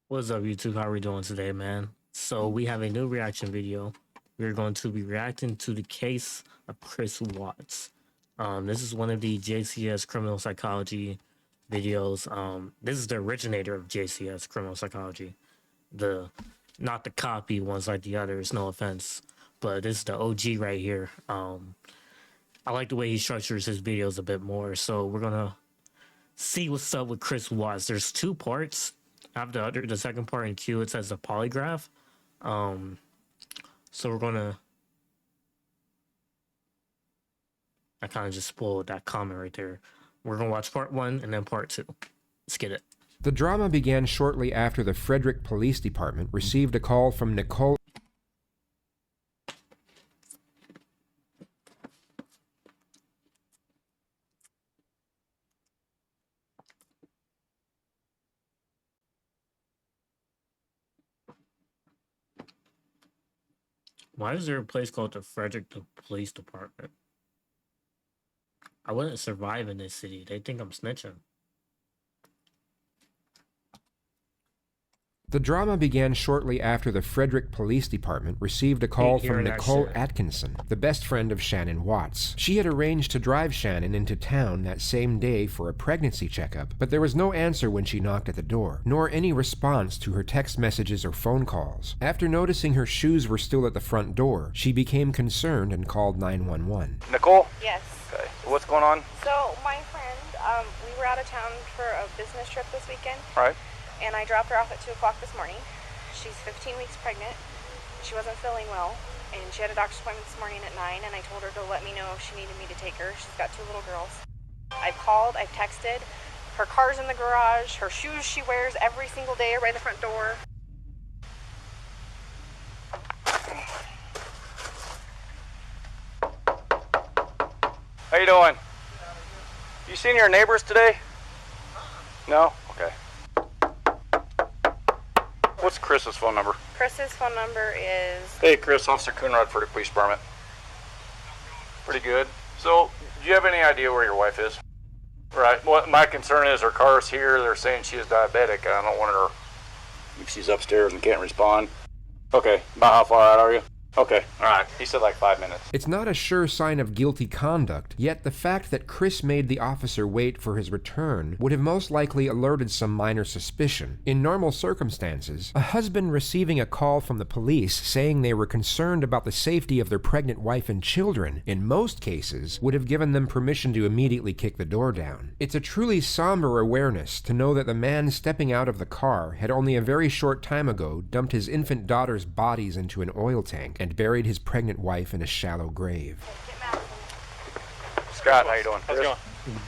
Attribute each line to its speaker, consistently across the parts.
Speaker 1: What's up, YouTube? How are we doing today, man? So we have a new reaction video. We're going to be reacting to the case of Chris Watts. This is one of the JCS criminal psychology videos. This is the originator of JCS criminal psychology. The not the copy ones like the others, no offense, but this is the OG right here. I like the way he structures his videos a bit more. So we're gonna see what's up with Chris Watts. There's two parts. After the second part in Q, it says the polygraph. So we're gonna. I kind of just spoiled that comment right there. We're gonna watch part one and then part two. Let's get it.
Speaker 2: The drama began shortly after the Frederick Police Department received a call from Nicole.
Speaker 1: Why is there a place called the Frederick Police Department? I wouldn't survive in this city. They think I'm snitching.
Speaker 2: The drama began shortly after the Frederick Police Department received a call from Nicole Atkinson, the best friend of Shannon Watts. She had arranged to drive Shannon into town that same day for a pregnancy checkup, but there was no answer when she knocked at the door, nor any response to her text messages or phone calls. After noticing her shoes were still at the front door, she became concerned and called 911.
Speaker 3: Nicole?
Speaker 4: Yes.
Speaker 3: Okay. What's going on?
Speaker 4: So my friend, we were out of town for a business trip this weekend.
Speaker 3: All right.
Speaker 4: And I dropped her off at 2 o'clock this morning. She's 15 weeks pregnant. She wasn't feeling well, and she had a doctor's appointment this morning at 9, and I told her to let me know if she needed me to take her. She's got 2 little girls. I've called, I've texted. Her car's in the garage. Her shoes she wears every single day are by the front door.
Speaker 3: How you doing? You seen your neighbors today? No? Okay. What's Chris's phone number?
Speaker 4: Chris's phone number is...
Speaker 3: Hey, Chris, Officer Coonrod for the police department. Pretty good. So, do you have any idea where your wife is? Right. Well, my concern is her car's here. They're saying she is diabetic. I don't want her... If she's upstairs and can't respond. Okay. About how far out are you? Okay, alright. He said like 5 minutes.
Speaker 2: It's not a sure sign of guilty conduct, yet the fact that Chris made the officer wait for his return would have most likely alerted some minor suspicion. In normal circumstances, a husband receiving a call from the police saying they were concerned about the safety of their pregnant wife and children, in most cases, would have given them permission to immediately kick the door down. It's a truly somber awareness to know that the man stepping out of the car had only a very short time ago dumped his infant daughter's bodies into an oil tank and buried his pregnant wife in a shallow grave.
Speaker 3: Scott, how you doing?
Speaker 1: How's it going?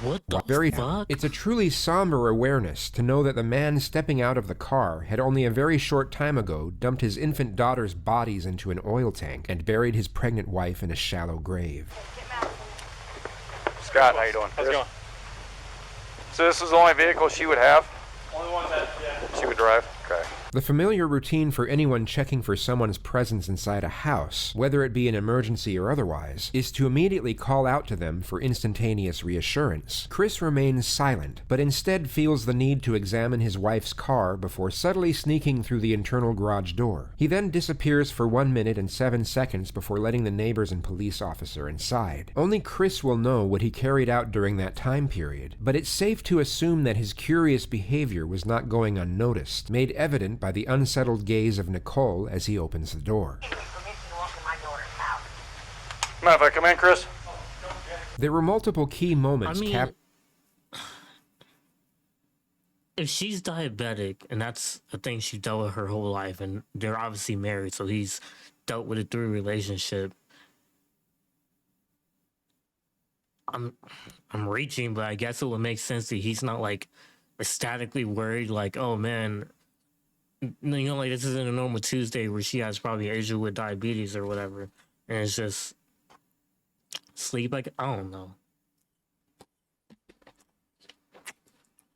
Speaker 1: What the fuck?
Speaker 2: It's a truly somber awareness to know that the man stepping out of the car had only a very short time ago dumped his infant daughter's bodies into an oil tank and buried his pregnant wife in a shallow grave.
Speaker 3: Scott, how you doing?
Speaker 1: How's it going?
Speaker 3: So this is the only vehicle she would have?
Speaker 1: Only one that, yeah.
Speaker 3: She would drive? Okay.
Speaker 2: The familiar routine for anyone checking for someone's presence inside a house, whether it be an emergency or otherwise, is to immediately call out to them for instantaneous reassurance. Chris remains silent, but instead feels the need to examine his wife's car before subtly sneaking through the internal garage door. He then disappears for 1 minute and 7 seconds before letting the neighbors and police officer inside. Only Chris will know what he carried out during that time period, but it's safe to assume that his curious behavior was not going unnoticed, made evident by the unsettled gaze of Nicole as he opens the door.
Speaker 3: Mind if I come in, Chris?
Speaker 2: There were multiple key moments
Speaker 1: if she's diabetic and that's a thing she dealt with her whole life, and they're obviously married, so he's dealt with it through a relationship. I'm reaching, but I guess it would make sense that he's not like ecstatically worried, like, oh man, like this isn't a normal Tuesday where she has probably Asia with diabetes or whatever, and it's just sleep. Like, I don't know.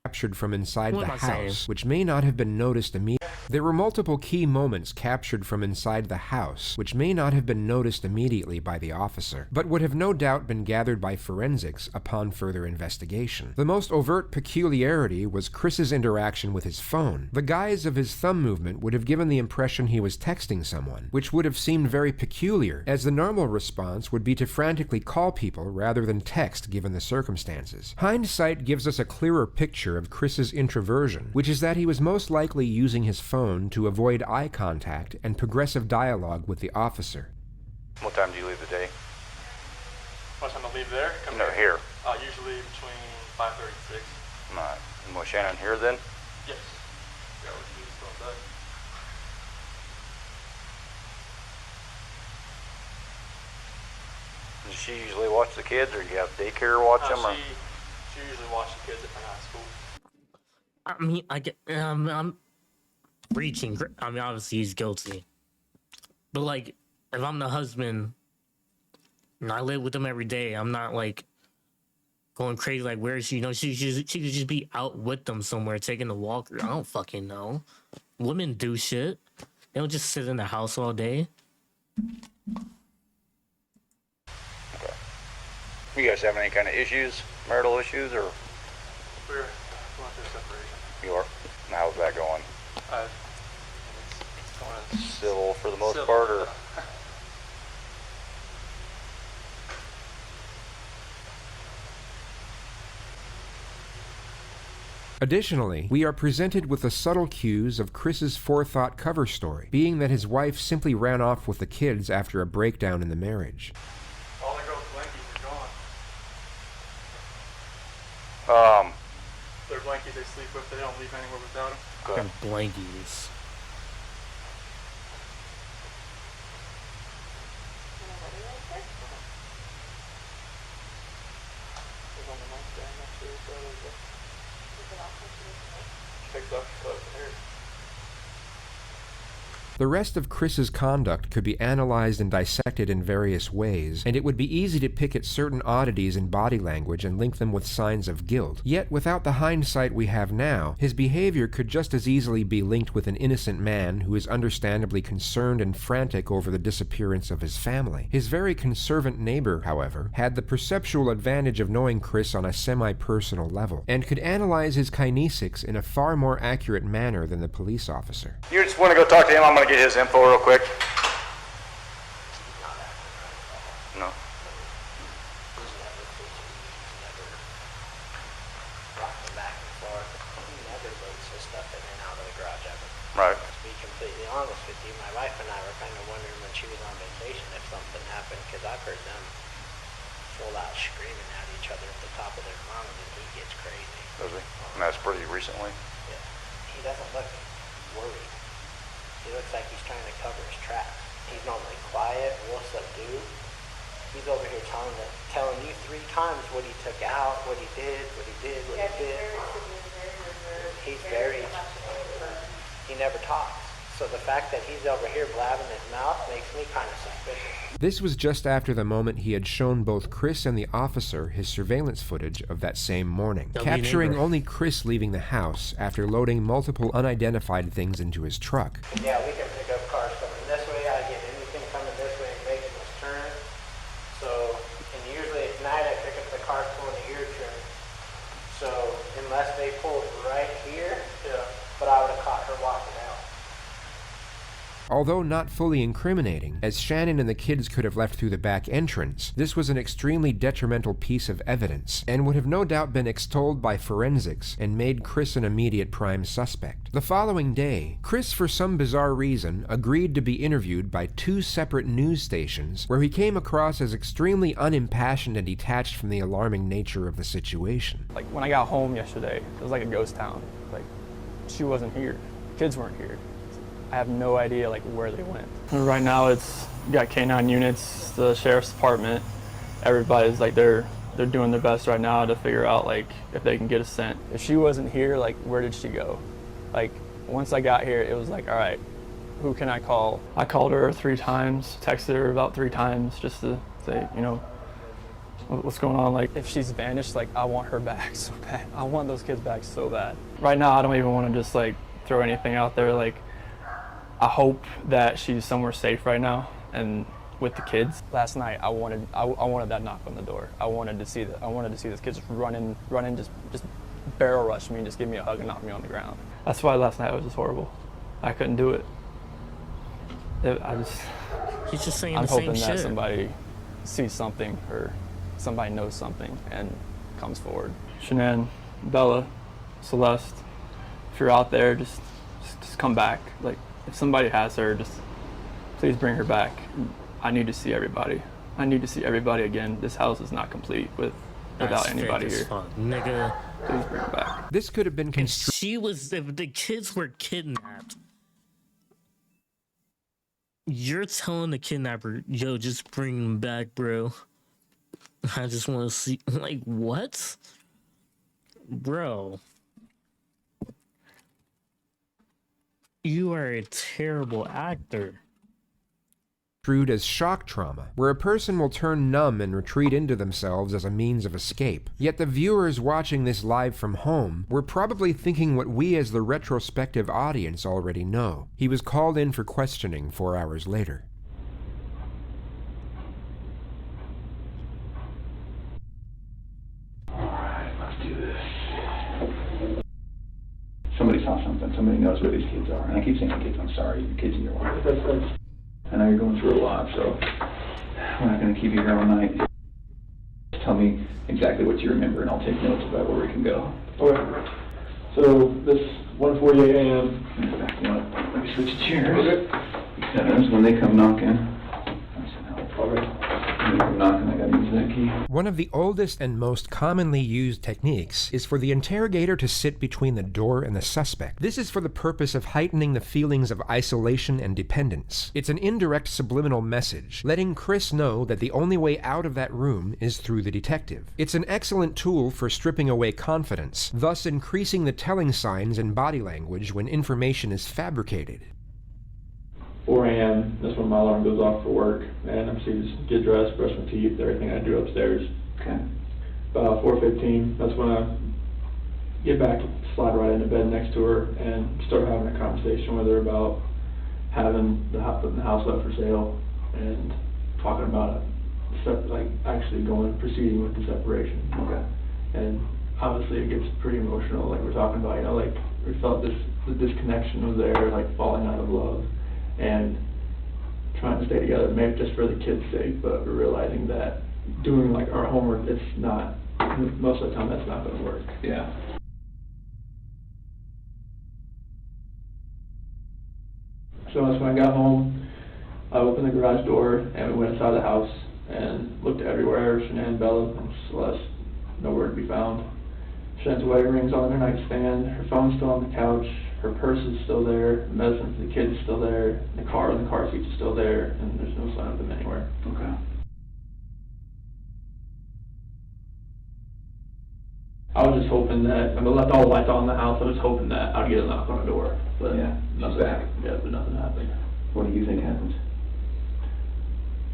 Speaker 2: Captured from inside
Speaker 1: What
Speaker 2: the
Speaker 1: am I saying?
Speaker 2: house, which may not have been noticed immediately. There were multiple key moments captured from inside the house, which may not have been noticed immediately by the officer, but would have no doubt been gathered by forensics upon further investigation. The most overt peculiarity was Chris's interaction with his phone. The guise of his thumb movement would have given the impression he was texting someone, which would have seemed very peculiar, as the normal response would be to frantically call people rather than text given the circumstances. Hindsight gives us a clearer picture of Chris's introversion, which is that he was most likely using his phone to avoid eye contact and progressive dialogue with the officer.
Speaker 3: What time do you leave the day?
Speaker 5: What time I leave there? Come
Speaker 3: No, here.
Speaker 5: Usually between 5:30 and 6.
Speaker 3: Alright. And was Shannon here then?
Speaker 5: Yes. Yeah, we're still in bed.
Speaker 3: Does she usually watch the kids, or you have daycare watch them? Or?
Speaker 5: She usually watches the kids at my high school.
Speaker 1: I mean, I get, I'm reaching. I mean, obviously he's guilty, but like, if I'm the husband and I live with him every day, I'm not like going crazy. Like, where is she? You know, she could just be out with them somewhere, taking a walk. I don't fucking know. Women do shit. They don't just sit in the house all day.
Speaker 3: Okay. You guys have any kind of issues, marital issues, or
Speaker 5: We're going through separation.
Speaker 3: you are? And how's that going?
Speaker 5: It's going
Speaker 3: Civil for the most
Speaker 5: civil,
Speaker 3: part, or?
Speaker 5: yeah.
Speaker 2: Additionally, we are presented with the subtle cues of Chris's forethought cover story, being that his wife simply ran off with the kids after a breakdown in the marriage.
Speaker 5: All the girls' blankies are gone. Their blankies they sleep with, they don't leave anywhere without them.
Speaker 3: Good.
Speaker 1: And blankies.
Speaker 5: It's on the nightstand next to his brother's. Picked up, cut hair.
Speaker 2: The rest of Chris's conduct could be analyzed and dissected in various ways, and it would be easy to pick at certain oddities in body language and link them with signs of guilt. Yet, without the hindsight we have now, his behavior could just as easily be linked with an innocent man who is understandably concerned and frantic over the disappearance of his family. His very conservant neighbor, however, had the perceptual advantage of knowing Chris on a semi-personal level, and could analyze his kinesics in a far more accurate manner than the police officer.
Speaker 3: You just want to go talk to him? I'm going to get his info real quick. No.
Speaker 6: Rocking back and forth. He never loads his stuff in and out of the garage ever.
Speaker 3: Right.
Speaker 6: To be completely honest with you, my wife and I were kind of wondering when she was on vacation if something happened, because I've heard them full out screaming at each other at the top of their lungs, and he gets crazy.
Speaker 3: Does he? And that's pretty recently.
Speaker 6: Yeah. He doesn't look worried. He looks like he's trying to cover his tracks. He's normally quiet, real subdued. He's over here telling you 3 times what he took out, what he did, what he did, what he did. He's very, he never talks. So the fact that he's over here blabbing his mouth makes me kind of suspicious.
Speaker 2: This was just after the moment he had shown both Chris and the officer his surveillance footage of that same morning,
Speaker 1: W
Speaker 2: capturing
Speaker 1: neighbor.
Speaker 2: only Chris leaving the house after loading multiple unidentified things into his truck.
Speaker 6: Yeah, we can pick up cars coming this way. I get anything coming this way and making this turn. So, and usually at night I pick up the cars pulling the ear trim. So, unless they pulled right here, yeah, but I would have caught her walking out.
Speaker 2: Although not fully incriminating, as Shannon and the kids could have left through the back entrance, this was an extremely detrimental piece of evidence, and would have no doubt been extolled by forensics and made Chris an immediate prime suspect. The following day, Chris, for some bizarre reason, agreed to be interviewed by 2 separate news stations, where he came across as extremely unimpassioned and detached from the alarming nature of the situation.
Speaker 7: Like when I got home yesterday, it was like a ghost town. Like she wasn't here, kids weren't here. I have no idea like where they went. And right now it's you got K9 units, the sheriff's department. Everybody's like they're doing their best right now to figure out like if they can get a scent. If she wasn't here, like where did she go? Like once I got here, it was like, all right, who can I call? I called her 3 times, texted her about 3 times just to say, you know, what's going on. Like if she's vanished, like I want her back so bad. I want those kids back so bad. Right now I don't even want to just like throw anything out there. Like I hope that she's somewhere safe right now and with the kids. Last night, I wanted that knock on the door. I wanted to see this kid just running, just barrel rush me and just give me a hug and knock me on the ground. That's why last night was just horrible. I couldn't do it.
Speaker 1: He's just saying
Speaker 7: I'm
Speaker 1: the same
Speaker 7: hoping that
Speaker 1: shit.
Speaker 7: somebody sees something or somebody knows something and comes forward. Shanann, Bella, Celeste, if you're out there, just come back. Like, if somebody has her, just please bring her back. I need to see everybody. I need to see everybody again. This house is not complete without
Speaker 1: That's
Speaker 7: anybody
Speaker 1: fake as
Speaker 7: here.
Speaker 1: fuck, nigga.
Speaker 7: Please bring her back.
Speaker 2: This could have been
Speaker 1: If the kids were kidnapped, you're telling the kidnapper, yo, just bring them back, bro. I just want to see, like, what? Bro. You are a terrible actor.
Speaker 2: construed as shock trauma, where a person will turn numb and retreat into themselves as a means of escape. Yet the viewers watching this live from home were probably thinking what we as the retrospective audience already know. He was called in for questioning 4 hours later.
Speaker 8: Alright, let's do this. Somebody saw something. Somebody knows where these kids are. And I keep saying kids, I'm sorry, your kids in your life. I know you're going through a lot, so we're not going to keep you here all night. Just tell me exactly what you remember, and I'll take notes about where we can go.
Speaker 5: Okay. So this 1:48 a.m.
Speaker 8: Back one up. Let me switch chairs. Because when they come knocking, when they come knocking, I got to use that key.
Speaker 2: One of the oldest and most commonly used techniques is for the interrogator to sit between the door and the suspect. This is for the purpose of heightening the feelings of isolation and dependence. It's an indirect subliminal message, letting Chris know that the only way out of that room is through the detective. It's an excellent tool for stripping away confidence, thus increasing the telling signs and body language when information is fabricated.
Speaker 5: 4 a.m. That's when my alarm goes off for work, and I'm just get dressed, brush my teeth, everything I do upstairs.
Speaker 8: Okay.
Speaker 5: About 4:15, that's when I get back, slide right into bed next to her, and start having a conversation with her about having putting the house up for sale, and talking about it, like actually proceeding with the separation.
Speaker 8: Okay.
Speaker 5: And obviously it gets pretty emotional, like we're talking about, like we felt the disconnection was there, like falling out of love, and trying to stay together, maybe just for the kids' sake, but we're realizing that doing like our homework, it's not, most of the time that's not gonna work.
Speaker 8: Yeah.
Speaker 5: So that's when I got home, I opened the garage door and we went inside the house and looked everywhere. Shanann, Bella, and Celeste, nowhere to be found. Shannon's wedding ring's on her nightstand, her phone's still on the couch, her purse is still there, the medicine for the kids is still there, the car and the car seats are still there, and there's no sign of them anywhere.
Speaker 8: Okay.
Speaker 5: I was just hoping that, I left all the lights on in the house, I was hoping that I'd get a knock on the door, but
Speaker 8: Yeah,
Speaker 5: nothing,
Speaker 8: back.
Speaker 5: yeah, but nothing happened.
Speaker 8: What do you think happened?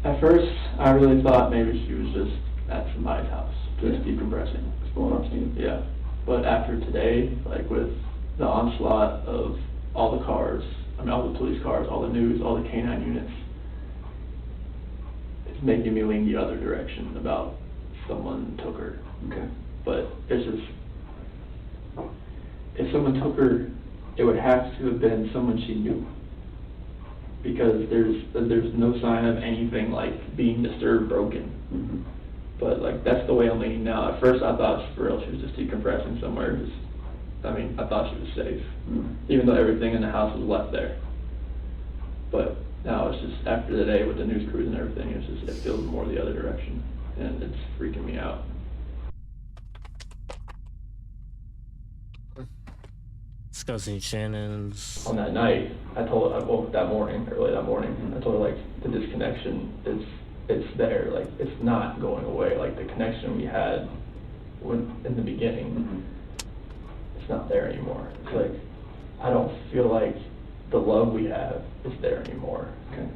Speaker 5: At first, I really thought maybe she was just at somebody's house, just
Speaker 8: Yeah.
Speaker 5: decompressing.
Speaker 8: What's going on, Steve?
Speaker 5: Yeah, but after today, like with the onslaught of all the cars, all the police cars, all the news, all the K-9 units, it's making me lean the other direction about someone took her.
Speaker 8: Okay.
Speaker 5: But it's just, if someone took her, it would have to have been someone she knew. Because there's no sign of anything like being disturbed, broken.
Speaker 8: Mm-hmm.
Speaker 5: But like, that's the way I'm leaning now. At first I thought for real she was just decompressing somewhere. I thought she was safe.
Speaker 8: Mm-hmm.
Speaker 5: Even though everything in the house was left there. But now it's just, after the day with the news crews and everything, it feels more the other direction. And it's freaking me out.
Speaker 1: Discussing Shannon's.
Speaker 5: On that night, I woke up early that morning, I told her, like, the disconnection, it's there, like, it's not going away, like, the connection we had in the beginning,
Speaker 8: Mm-hmm.
Speaker 5: it's not there anymore. It's like, I don't feel like the love we have is there anymore.
Speaker 8: Okay.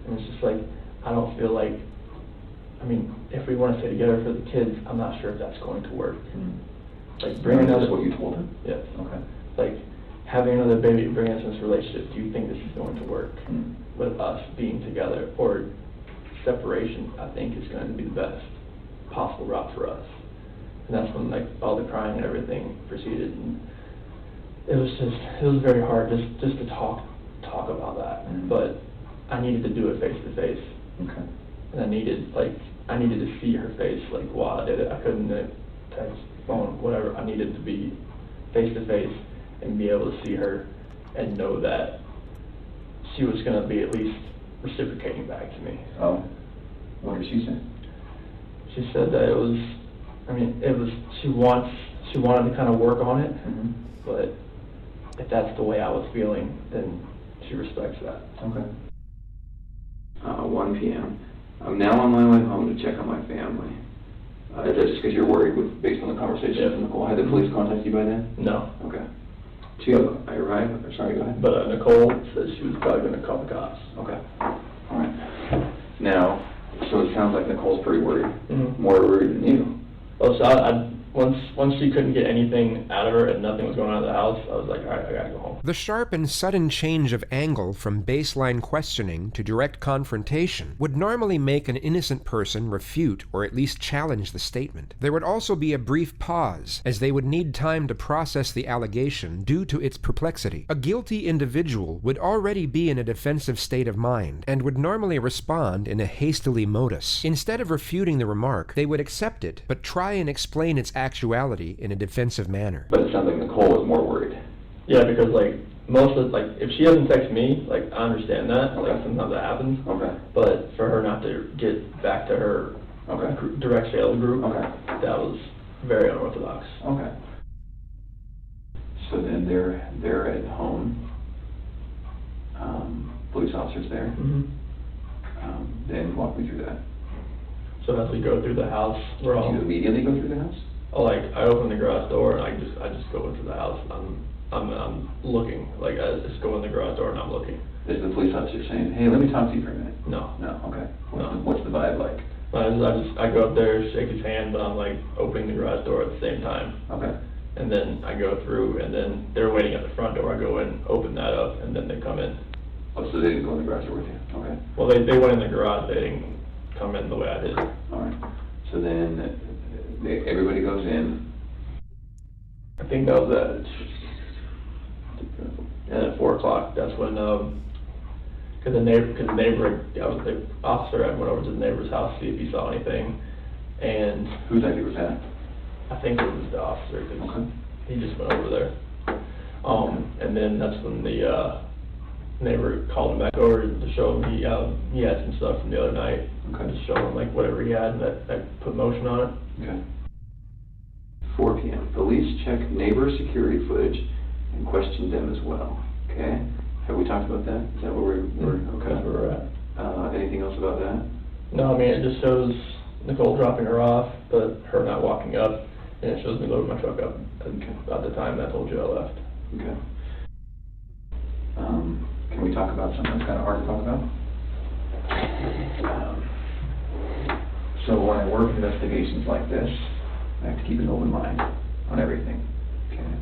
Speaker 5: And it's just like, I don't feel like, if we want to stay together for the kids, I'm not sure if that's going to work.
Speaker 8: Mm-hmm.
Speaker 5: Like, bringing
Speaker 8: That's
Speaker 5: another,
Speaker 8: what you told him?
Speaker 5: yes.
Speaker 8: Okay.
Speaker 5: Like, having another baby bring us in this relationship, do you think this is going to work with us being together? Or separation, I think, is going to be the best possible route for us. And that's when like all the crying and everything proceeded. And it was very hard just to talk about that. But I needed to do it face to face.
Speaker 8: Okay.
Speaker 5: And I needed to see her face like while I did it. I couldn't text, phone, whatever. I needed to be face to face and be able to see her and know that she was going to be at least reciprocating back to me.
Speaker 8: Oh, what did she say?
Speaker 5: She said that she wanted to kind of work on it, but if that's the way I was feeling, then she respects that.
Speaker 8: Okay. 1 p.m. I'm now on my way home to check on my family. Is that just because you're worried based on the conversation with Nicole? Had the police contact you by then?
Speaker 5: No.
Speaker 8: Okay. 2, I arrived, sorry, go ahead.
Speaker 5: But Nicole said she was probably going to call the cops.
Speaker 8: Okay. All right. Now, so it sounds like Nicole's pretty worried. More worried than you.
Speaker 5: Well, so once she couldn't get anything out of her and nothing was going on in the house, I was like, all right, I gotta go home.
Speaker 2: The sharp and sudden change of angle from baseline questioning to direct confrontation would normally make an innocent person refute or at least challenge the statement. There would also be a brief pause, as they would need time to process the allegation due to its perplexity. A guilty individual would already be in a defensive state of mind and would normally respond in a hastily modus. Instead of refuting the remark, they would accept it, but try and explain its actuality in a defensive manner.
Speaker 8: But it sounds like Nicole was more worried.
Speaker 5: Yeah, because like if she doesn't text me, like I understand that. Like sometimes that happens.
Speaker 8: Okay.
Speaker 5: But for her not to get back to her direct sales group, that was very unorthodox.
Speaker 8: Okay. So then they're at home. Police officers there. Then walk me through that.
Speaker 5: So as we go through the house,
Speaker 8: Do you immediately go through the house?
Speaker 5: I open the garage door and I just go into the house. I'm looking, like I just go in the garage door and I'm looking.
Speaker 8: Is the police officer saying, "Hey, let me talk to you for a minute"?
Speaker 5: No.
Speaker 8: No. Okay.
Speaker 5: No.
Speaker 8: What's the vibe like?
Speaker 5: I go up there, shake his hand, but I'm like opening the garage door at the same time.
Speaker 8: Okay.
Speaker 5: And then I go through, and then they're waiting at the front door. I go in, open that up, and then they come in.
Speaker 8: Oh, so they didn't go in the garage door with you? Okay.
Speaker 5: Well, they went in the garage. They didn't come in the way I did.
Speaker 8: All right. So then everybody goes in.
Speaker 5: I think that was at 4 o'clock. That's when, because the officer went over to the neighbor's house to see if he saw anything, and
Speaker 8: Whose idea was that?
Speaker 5: I think it was the officer, because he just went over there. And then that's when the neighbor called him back over to show him he had some stuff from the other night. Just show him like whatever he had that put motion on it.
Speaker 8: Okay. 4 p.m. Police check neighbor security footage and question them as well. Okay. Have we talked about that? Is that where we're okay?
Speaker 5: That's where we're at.
Speaker 8: Anything else about that?
Speaker 5: No, I mean, it just shows Nicole dropping her off, but her not walking up, and it shows me loading my truck up about the time that I told you I left.
Speaker 8: Okay. Can we talk about something that's kind of hard to talk about? So when I work investigations like this, I have to keep an open mind on everything. Okay.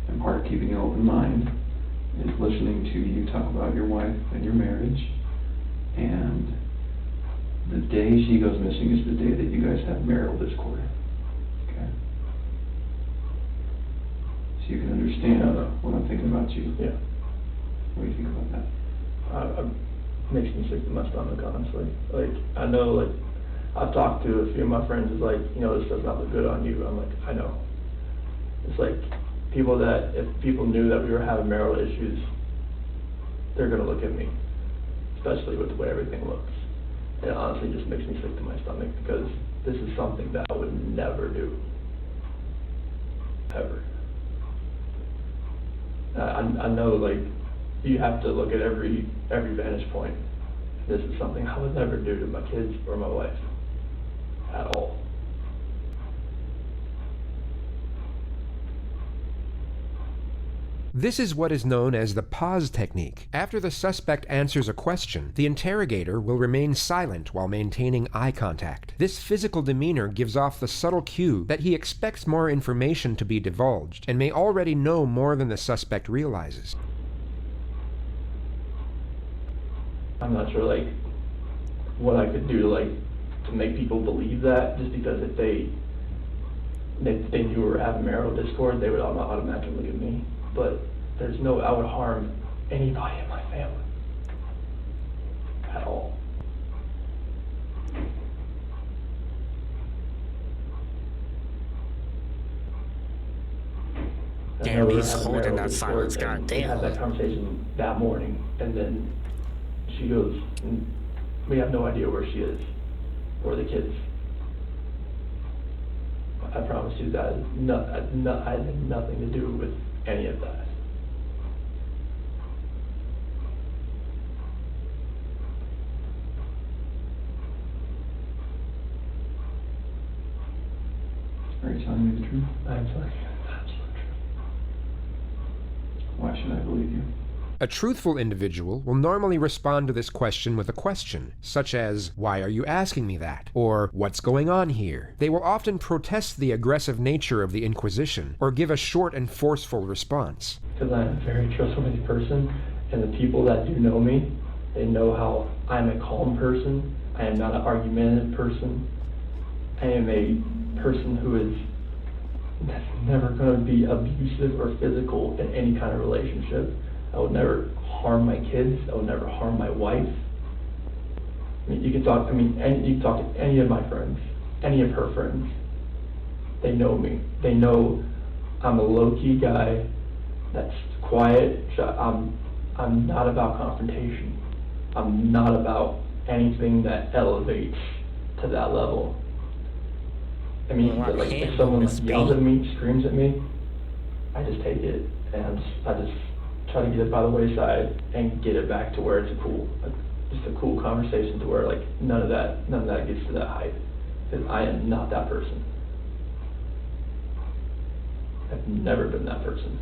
Speaker 8: And part of keeping an open mind is listening to you talk about your wife and your marriage. And the day she goes missing is the day that you guys have marital discord. Okay. So you can understand what I'm thinking about you.
Speaker 5: Yeah.
Speaker 8: What do you think about that?
Speaker 5: Makes me sick to my stomach, honestly. Like, I know, like, I've talked to a few of my friends, it's like, this does not look good on you. I'm like, I know. It's like, if people knew that we were having marital issues, they're gonna look at me, especially with the way everything looks. It honestly just makes me sick to my stomach, because this is something that I would never do. Ever. I know, like, you have to look at every vantage point. This is something I would never do to my kids or my wife. At all.
Speaker 2: This is what is known as the pause technique. After the suspect answers a question, the interrogator will remain silent while maintaining eye contact. This physical demeanor gives off the subtle cue that he expects more information to be divulged and may already know more than the suspect realizes.
Speaker 5: I'm not sure, like, what I could do to, like, to make people believe that, just because if they knew we were having marital discord, they would automatically look at me. But there's no, I would harm anybody in my family at all.
Speaker 1: Damn, he's holding that silence,
Speaker 5: We had that
Speaker 1: goddamn.
Speaker 5: conversation that morning, and then she goes, and we have no idea where she is, or the kids. I promise you that I had nothing to do with any of that.
Speaker 8: Are you telling me the truth?
Speaker 5: I'm telling you the absolute truth.
Speaker 8: Why should I believe you?
Speaker 2: A truthful individual will normally respond to this question with a question, such as, "Why are you asking me that?" or "What's going on here?" They will often protest the aggressive nature of the inquisition, or give a short and forceful response.
Speaker 5: Because I'm a very trustworthy person, and the people that do know me, they know how I'm a calm person. I am not an argumentative person. I am a person who is never going to be abusive or physical in any kind of relationship. I would never harm my kids. I would never harm my wife. I mean, you can talk to any of my friends, any of her friends. They know me. They know I'm a low-key guy that's quiet. I'm not about confrontation. I'm not about anything that elevates to that level. I mean,
Speaker 1: Well, I
Speaker 5: like,
Speaker 1: can't
Speaker 5: if someone
Speaker 1: miss
Speaker 5: yells
Speaker 1: me.
Speaker 5: at me, screams at me, I just take it, and I just try to get it by the wayside and get it back to where it's just a cool conversation, to where, like, none of that gets to that height, because I am not that person. I've never been that person.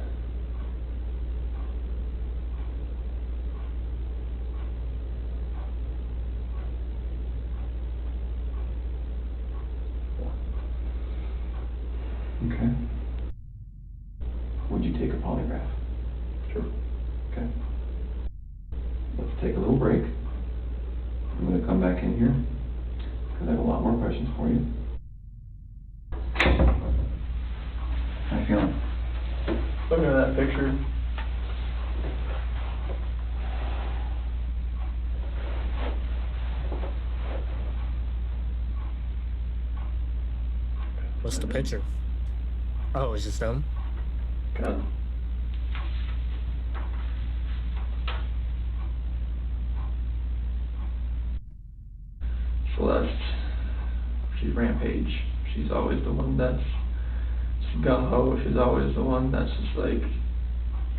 Speaker 8: Okay. Would you take a polygraph?
Speaker 5: Sure.
Speaker 8: Okay. Let's take a little break. I'm gonna come back in here, because I have a lot more questions for you. How you feeling?
Speaker 5: Looking at that picture,
Speaker 1: What's the picture? Oh, it's just them?
Speaker 5: kind of, Celeste, she's Rampage. She's always the one that's gung-ho. She's always the one that's just like,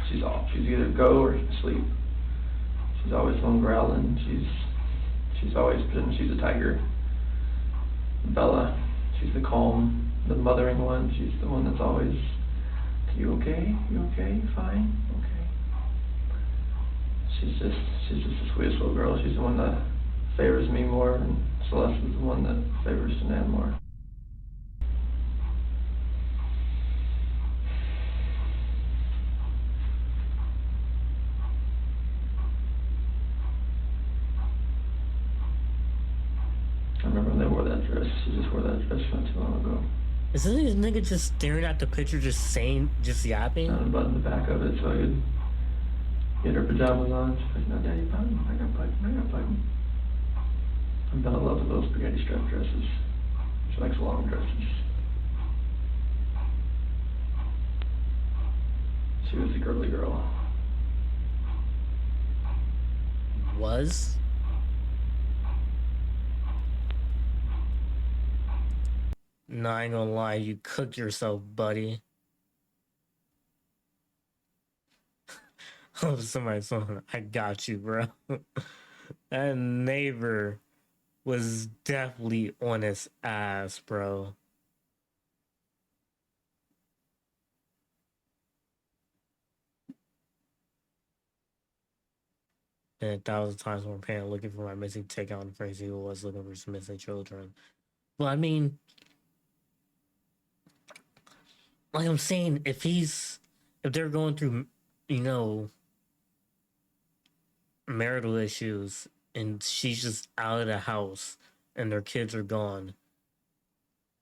Speaker 5: she's off. She's either go or sleep. She's always the one growling. She's always been, she's a tiger. Bella, she's the calm, the mothering one. She's the one that's always, you okay? You okay? You fine? Okay. She's just the sweetest little girl. She's the one that favors me more, and Celeste is the one that favors Shanann more. I remember when they wore that dress. She just wore that dress not too long ago.
Speaker 1: Isn't this nigga just staring at the picture, just saying, just yapping?
Speaker 5: And unbuttoned the back of it so I could get her pajamas on. She's like, no, Daddy, button. I got button. I'm done in love with those spaghetti strap dresses. She likes long dresses. She was a girly girl.
Speaker 1: Was? No, I ain't gonna lie, you cook yourself, buddy. Oh, somebody's on. I got you, bro. That neighbor was definitely on his ass, bro. than 1,000 times more parent looking for my missing takeout on the phrase he was looking for some missing children. Well, I mean, like I'm saying, if they're going through, you know, marital issues and she's just out of the house and their kids are gone,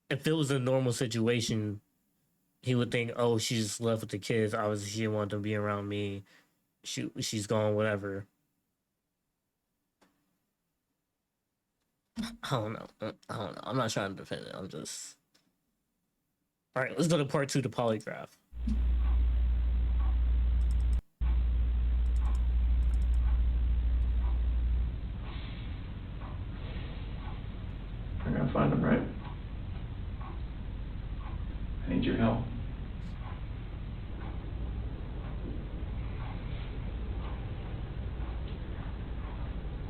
Speaker 1: if it was a normal situation, he would think, oh, she just left with the kids. Obviously, she didn't want them to be around me. She's gone, whatever. I don't know. I'm not trying to defend it. I'm just... All right, let's go to part 2, the polygraph.
Speaker 5: I'm gonna find him, right?
Speaker 8: I need your help.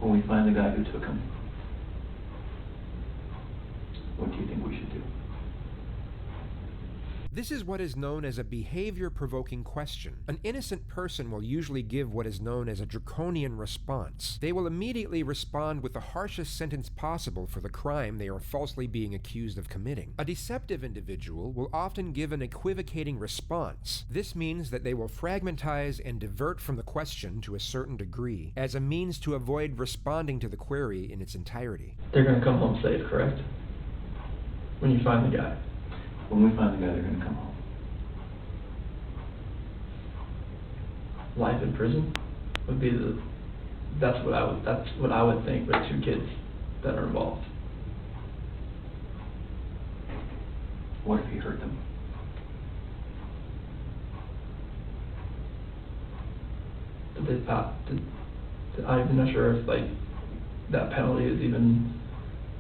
Speaker 8: When we find the guy who took him, what do you think we should do?
Speaker 2: This is what is known as a behavior-provoking question. An innocent person will usually give what is known as a draconian response. They will immediately respond with the harshest sentence possible for the crime they are falsely being accused of committing. A deceptive individual will often give an equivocating response. This means that they will fragmentize and divert from the question to a certain degree, as a means to avoid responding to the query in its entirety.
Speaker 5: They're gonna come home safe, correct? When you find the guy.
Speaker 8: When we find the guy, they're gonna come home.
Speaker 5: Life in prison would be that's what I would think with 2 kids that are involved.
Speaker 8: What if he hurt them?
Speaker 5: I'm not sure if like that penalty is even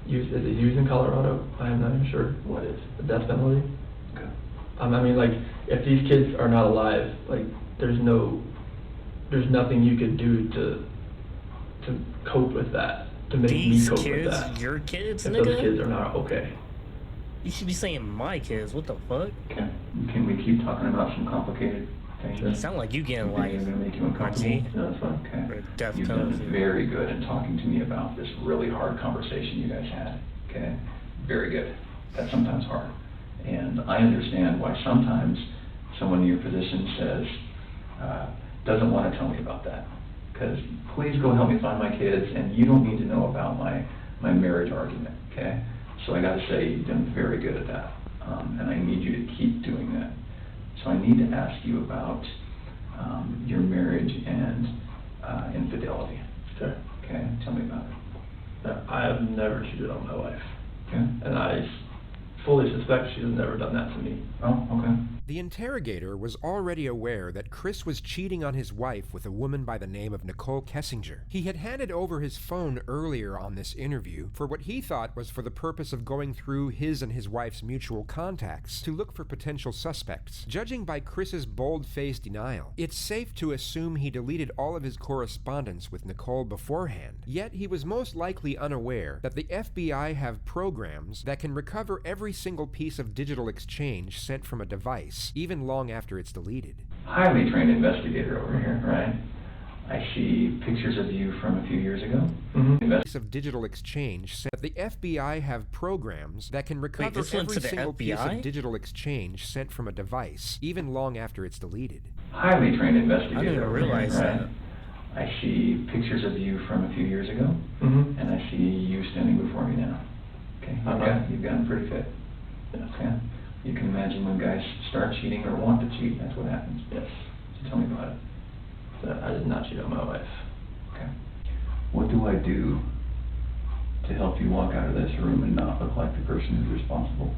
Speaker 5: used. Is it used in Colorado? I'm not even sure.
Speaker 8: What is?
Speaker 5: The death penalty.
Speaker 8: Okay.
Speaker 5: I mean, like, if these kids are not alive, like, there's nothing you could do to cope with that, to make
Speaker 1: These
Speaker 5: me cope
Speaker 1: kids,
Speaker 5: with that.
Speaker 1: your kids,
Speaker 5: If
Speaker 1: nigga?
Speaker 5: those kids are not okay.
Speaker 1: You should be saying my kids. What the fuck?
Speaker 8: Okay. Can we keep talking about some complicated things?
Speaker 1: You sound like you getting
Speaker 8: Things
Speaker 1: life.
Speaker 8: that are gonna make you uncomfortable?
Speaker 1: G.
Speaker 5: No, that's fine.
Speaker 8: Okay.
Speaker 1: Or death
Speaker 8: You've
Speaker 1: penalty.
Speaker 8: done very good in talking to me about this really hard conversation you guys had. Okay? Very good. That's sometimes hard. And I understand why sometimes someone in your position says, doesn't want to tell me about that. Because please go help me find my kids, and you don't need to know about my marriage argument, okay? So I gotta say, you've done very good at that. And I need you to keep doing that. So I need to ask you about your marriage and infidelity.
Speaker 5: Sure.
Speaker 8: Okay, tell me about it.
Speaker 5: I have never cheated on my wife.
Speaker 8: Okay.
Speaker 5: And I fully suspect she has never done that to me.
Speaker 8: Oh, okay.
Speaker 2: The interrogator was already aware that Chris was cheating on his wife with a woman by the name of Nicole Kessinger. He had handed over his phone earlier on this interview for what he thought was for the purpose of going through his and his wife's mutual contacts to look for potential suspects. Judging by Chris's bold-faced denial, it's safe to assume he deleted all of his correspondence with Nicole beforehand. Yet he was most likely unaware that the FBI have programs that can recover every single piece of digital exchange sent from a device, even long after it's deleted.
Speaker 8: Highly trained investigator over here, right? I see pictures of you from a few years ago.
Speaker 5: Mm-hmm.
Speaker 2: Piece of digital exchange sent. The FBI have programs that can recover
Speaker 1: this went
Speaker 2: every
Speaker 1: to the
Speaker 2: single piece
Speaker 1: FBI?
Speaker 2: of digital exchange sent from a device, even long after it's deleted.
Speaker 8: Highly trained
Speaker 1: I
Speaker 8: investigator
Speaker 1: didn't even
Speaker 8: over
Speaker 1: realize
Speaker 8: here, right?
Speaker 1: that.
Speaker 8: I see pictures of you from a few years ago,
Speaker 5: Mm-hmm.
Speaker 8: and I see you standing before me now. Okay, you've gotten pretty fit. Okay. You can imagine when guys start cheating or want to cheat, that's what happens.
Speaker 5: Yes.
Speaker 8: So tell me about it.
Speaker 5: I did not cheat on my wife.
Speaker 8: Okay. What do I do to help you walk out of this room and not look like the person who's responsible?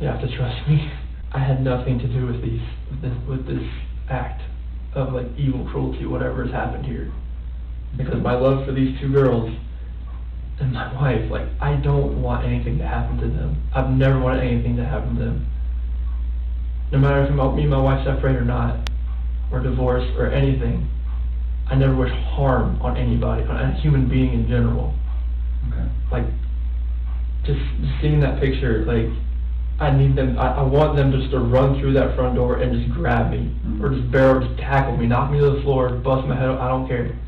Speaker 5: You have to trust me. I had nothing to do with this act of like evil cruelty, whatever has happened here. Because my love for these 2 girls and my wife, like, I don't want anything to happen to them. I've never wanted anything to happen to them. No matter if me and my wife separate or not, or divorce or anything, I never wish harm on anybody, on a human being in general.
Speaker 8: Okay.
Speaker 5: Like, just seeing that picture, like, I need them, I want them just to run through that front door and just grab me, or just barrel, just tackle me, knock me to the floor, bust my head up, I don't care.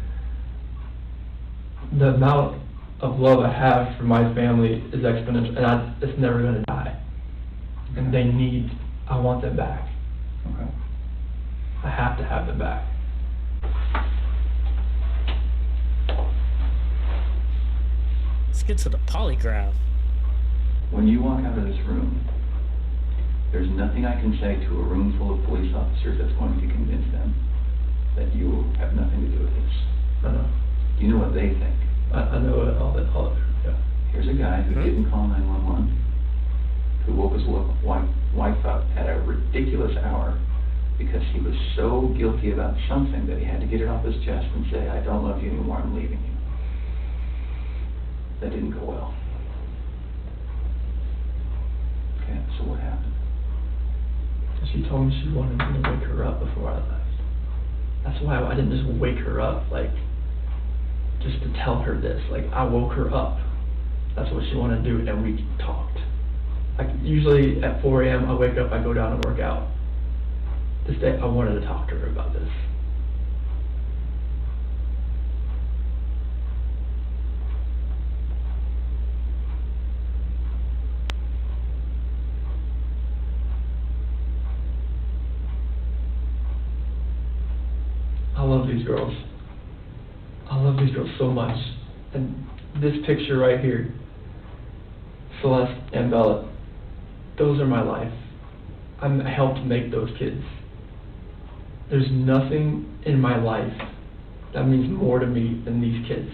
Speaker 5: The amount of love I have for my family is exponential, and it's never gonna die. And they need, I want them back.
Speaker 8: Okay.
Speaker 5: I have to have them back.
Speaker 1: Let's get to the polygraph.
Speaker 8: When you walk out of this room, there's nothing I can say to a room full of police officers that's going to convince them that you have nothing to do with this.
Speaker 5: I know.
Speaker 8: You know what they think.
Speaker 5: I know it, all that, yeah.
Speaker 8: Here's a guy who didn't call 911, who woke his wife up at a ridiculous hour because he was so guilty about something that he had to get it off his chest and say, I don't love you anymore, I'm leaving you. That didn't go well. Okay, so what happened?
Speaker 5: She told me she wanted me to wake her up before I left. That's why I didn't just wake her up, like, just to tell her this. Like, I woke her up. That's what she wanted to do, and we talked. Like, usually at 4 a.m. I wake up, I go down and work out. This day, I wanted to talk to her about this. I love these girls. I love these girls so much. And this picture right here, Celeste and Bella, those are my life. I helped make those kids. There's nothing in my life that means more to me than these kids.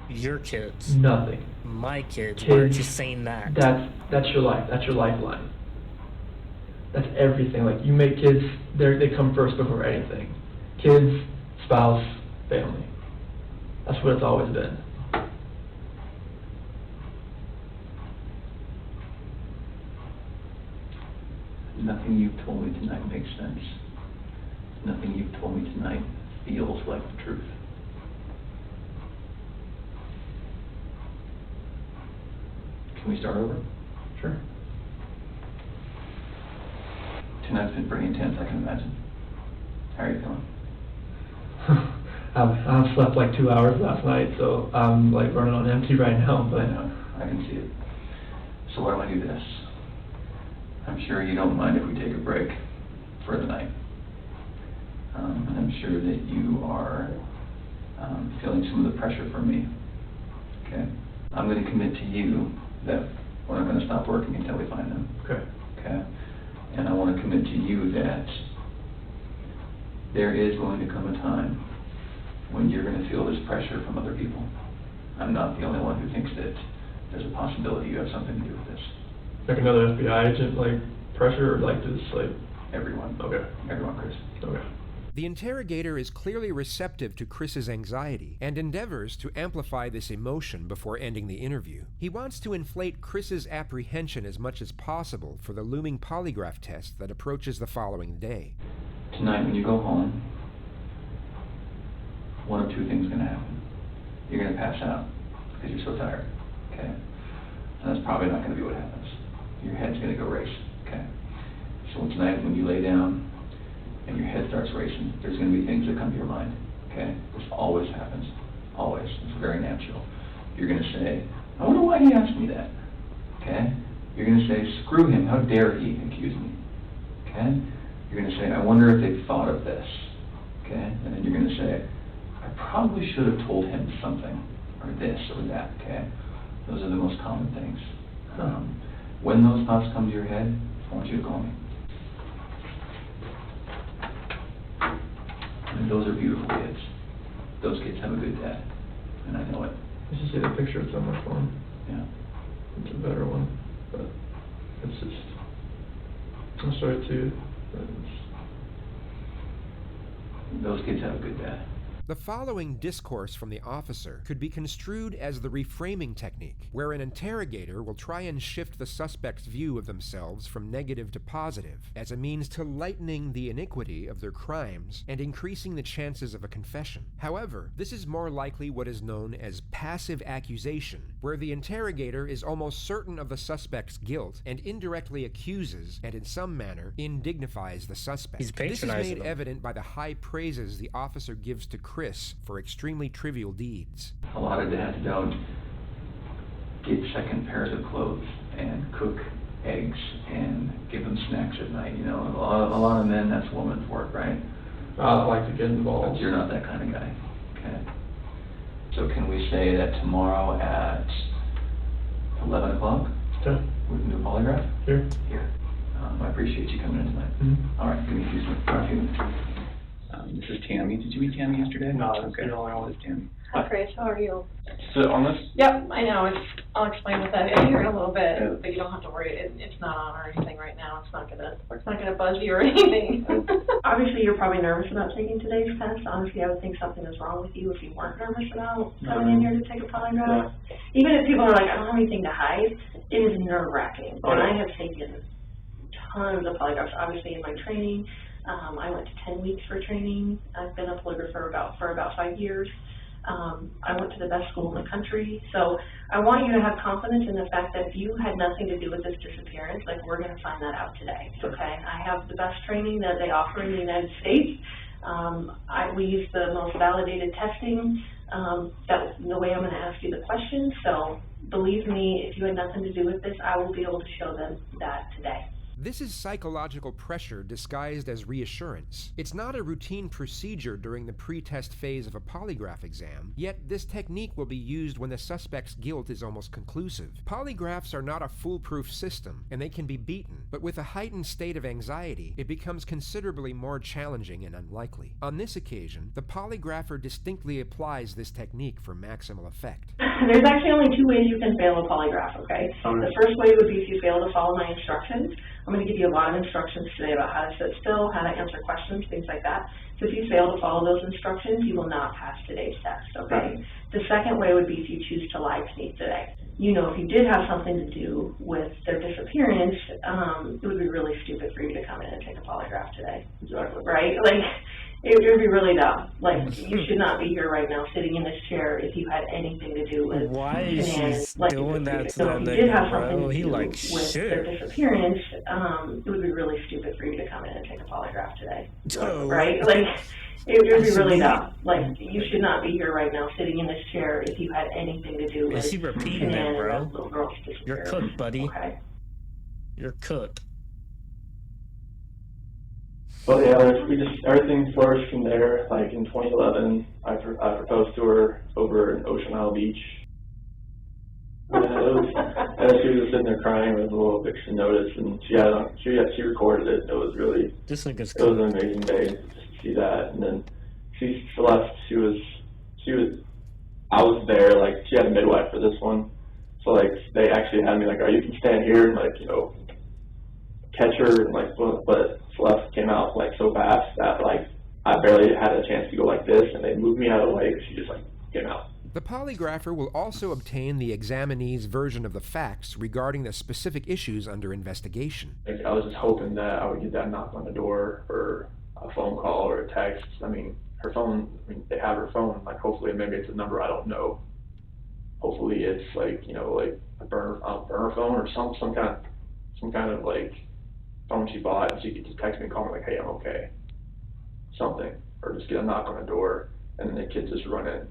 Speaker 1: Your kids.
Speaker 5: Nothing.
Speaker 1: My kids.
Speaker 5: Kids,
Speaker 1: Why aren't you saying that?
Speaker 5: That's your life. That's your lifeline. That's everything. Like, you make kids, they come first before anything. Kids, spouse, family. That's what it's always been.
Speaker 8: Nothing you've told me tonight makes sense. Nothing you've told me tonight feels like the truth. Can we start over?
Speaker 5: Sure.
Speaker 8: Tonight's been pretty intense, I can imagine. How are you feeling?
Speaker 5: I slept like 2 hours last night, so I'm like running on empty right now, but
Speaker 8: I know, I can see it. So why don't I do this? I'm sure you don't mind if we take a break for the night. And I'm sure that you are feeling some of the pressure from me. Okay? I'm going to commit to you that we're not going to stop working until we find them.
Speaker 5: okay.
Speaker 8: Okay? And I want to commit to you that there is going to come a time when you're going to feel this pressure from other people. I'm not the only one who thinks that there's a possibility you have something to do with this.
Speaker 5: Like another FBI agent, like pressure, or like just like
Speaker 8: Everyone.
Speaker 5: okay,
Speaker 8: Everyone, Chris.
Speaker 5: okay.
Speaker 2: The interrogator is clearly receptive to Chris's anxiety and endeavors to amplify this emotion before ending the interview. He wants to inflate Chris's apprehension as much as possible for the looming polygraph test that approaches the following day.
Speaker 8: Tonight when you go home, one of two things is going to happen. You're going to pass out because you're so tired, okay? And that's probably not going to be what happens. Your head's going to go race, okay? So tonight when you lay down and your head starts racing, there's going to be things that come to your mind, okay? This always happens, always. It's very natural. You're going to say, I wonder why he asked me that, okay? You're going to say, screw him, how dare he accuse me, okay? You're going to say, I wonder if they thought of this, okay? And then you're going to say, I probably should have told him something, or this, or that, okay? Those are the most common things. When those thoughts come to your head, I want you to call me. And those are beautiful kids. Those kids have a good dad, and I know it.
Speaker 5: I should see the picture. It's on my phone.
Speaker 8: Yeah.
Speaker 5: It's a better one, but it's just. I'm sorry too, but it's.
Speaker 8: Those kids have a good dad.
Speaker 2: The following discourse from the officer could be construed as the reframing technique, where an interrogator will try and shift the suspect's view of themselves from negative to positive, as a means to lightening the iniquity of their crimes and increasing the chances of a confession. However, this is more likely what is known as passive accusation, where the interrogator is almost certain of the suspect's guilt and indirectly accuses and in some manner indignifies the suspect.
Speaker 1: He's
Speaker 2: This is
Speaker 1: patronizing
Speaker 2: made
Speaker 1: them.
Speaker 2: evident by the high praises the officer gives to Chris for extremely trivial deeds.
Speaker 8: A lot of dads don't get second pairs of clothes and cook eggs and give them snacks at night. You know, a lot of men, that's woman's work, right?
Speaker 5: I like to get involved.
Speaker 8: But you're not that kind of guy. Okay. So can we say that tomorrow at 11 o'clock
Speaker 5: Okay.
Speaker 8: we can do a polygraph?
Speaker 5: Here.
Speaker 8: Here. I appreciate you coming in tonight.
Speaker 5: Mhm.
Speaker 8: All right, give me a few minutes. This is Tammy. Did you meet Tammy yesterday?
Speaker 5: No,
Speaker 8: Okay.
Speaker 5: you're the only one.
Speaker 8: This is Tammy.
Speaker 9: Hi, Chris. How are you?
Speaker 8: Sit on this?
Speaker 9: Yep, I know. I'll explain what that is here in a little bit, but you don't have to worry. It's not on or anything right now. It's not gonna buzz you or anything. Obviously, you're probably nervous about taking today's test. Honestly, I would think something is wrong with you if you weren't nervous about coming in here to take a polygraph. Even if people are like, I don't have anything to hide, it is nerve-wracking. And I have taken tons of polygraphs, obviously in my training. I went to 10 weeks for training. I've been a polygrapher for about 5 years. I went to the best school in the country. So I want you to have confidence in the fact that if you had nothing to do with this disappearance, like, we're going to find that out today, okay? I have the best training that they offer in the United States. We use the most validated testing. That's the way I'm going to ask you the questions. So believe me, if you had nothing to do with this, I will be able to show them that today.
Speaker 2: This is psychological pressure disguised as reassurance. It's not a routine procedure during the pre-test phase of a polygraph exam, yet this technique will be used when the suspect's guilt is almost conclusive. Polygraphs are not a foolproof system, and they can be beaten, but with a heightened state of anxiety, it becomes considerably more challenging and unlikely. On this occasion, the polygrapher distinctly applies this technique for maximal effect.
Speaker 9: There's actually only 2 ways you can fail a polygraph, okay? The first way would be if you fail to follow my instructions. I'm going to give you a lot of instructions today about how to sit still, how to answer questions, things like that. So if you fail to follow those instructions, you will not pass today's test, okay? The second way would be if you choose to lie to me today. You know, if you did have something to do with their disappearance, it would be really stupid for you to come in and take a polygraph today.
Speaker 5: Exactly.
Speaker 9: Right? Like, it would be really dumb. Like, you should not be here right now sitting in this chair if you had anything to do with
Speaker 1: Why is she
Speaker 9: like,
Speaker 1: doing that to
Speaker 9: so
Speaker 1: that
Speaker 9: if you did have
Speaker 1: nigga,
Speaker 9: something
Speaker 1: bro?
Speaker 9: to
Speaker 1: He
Speaker 9: do
Speaker 1: like,
Speaker 9: with their
Speaker 1: shit.
Speaker 9: disappearance, it would be really stupid for you to come in and take a polygraph today.
Speaker 1: Oh,
Speaker 9: Right? Like, it would be really dumb. Like, you should not be here right now sitting in this chair if you had anything to do with
Speaker 1: Is she repeating
Speaker 9: Shanann
Speaker 1: it,
Speaker 9: and
Speaker 1: bro?
Speaker 9: that little girl's
Speaker 1: You're
Speaker 9: disappearance.
Speaker 1: cooked, buddy.
Speaker 9: Okay.
Speaker 1: You're cooked.
Speaker 5: Well, yeah, everything flourished from there. Like in 2011, I proposed to her over in Ocean Isle Beach. And she was just sitting there crying with a little eviction notice, and she recorded it. It was
Speaker 1: This nigga's
Speaker 5: it was
Speaker 1: cooked.
Speaker 5: an amazing day just to see that. And then she left. I was there. Like, she had a midwife for this one, so like they actually had me like, "Oh, you can stand here and like, you know, catch her," and like, but Celeste came out like so fast that like I barely had a chance to go like this, and they moved me out of the way because she just like came out.
Speaker 2: The polygrapher will also obtain the examinee's version of the facts regarding the specific issues under investigation.
Speaker 5: Like, I was just hoping that I would get that knock on the door or a phone call or a text. I mean, her phone. I mean, they have her phone. Like, hopefully, maybe it's a number I don't know. Hopefully, it's like, you know, like a burner phone or some kind of like phone she bought, and she could just text me and call me like, "Hey, I'm okay," something, or just get a knock on the door, and then the kids just run in.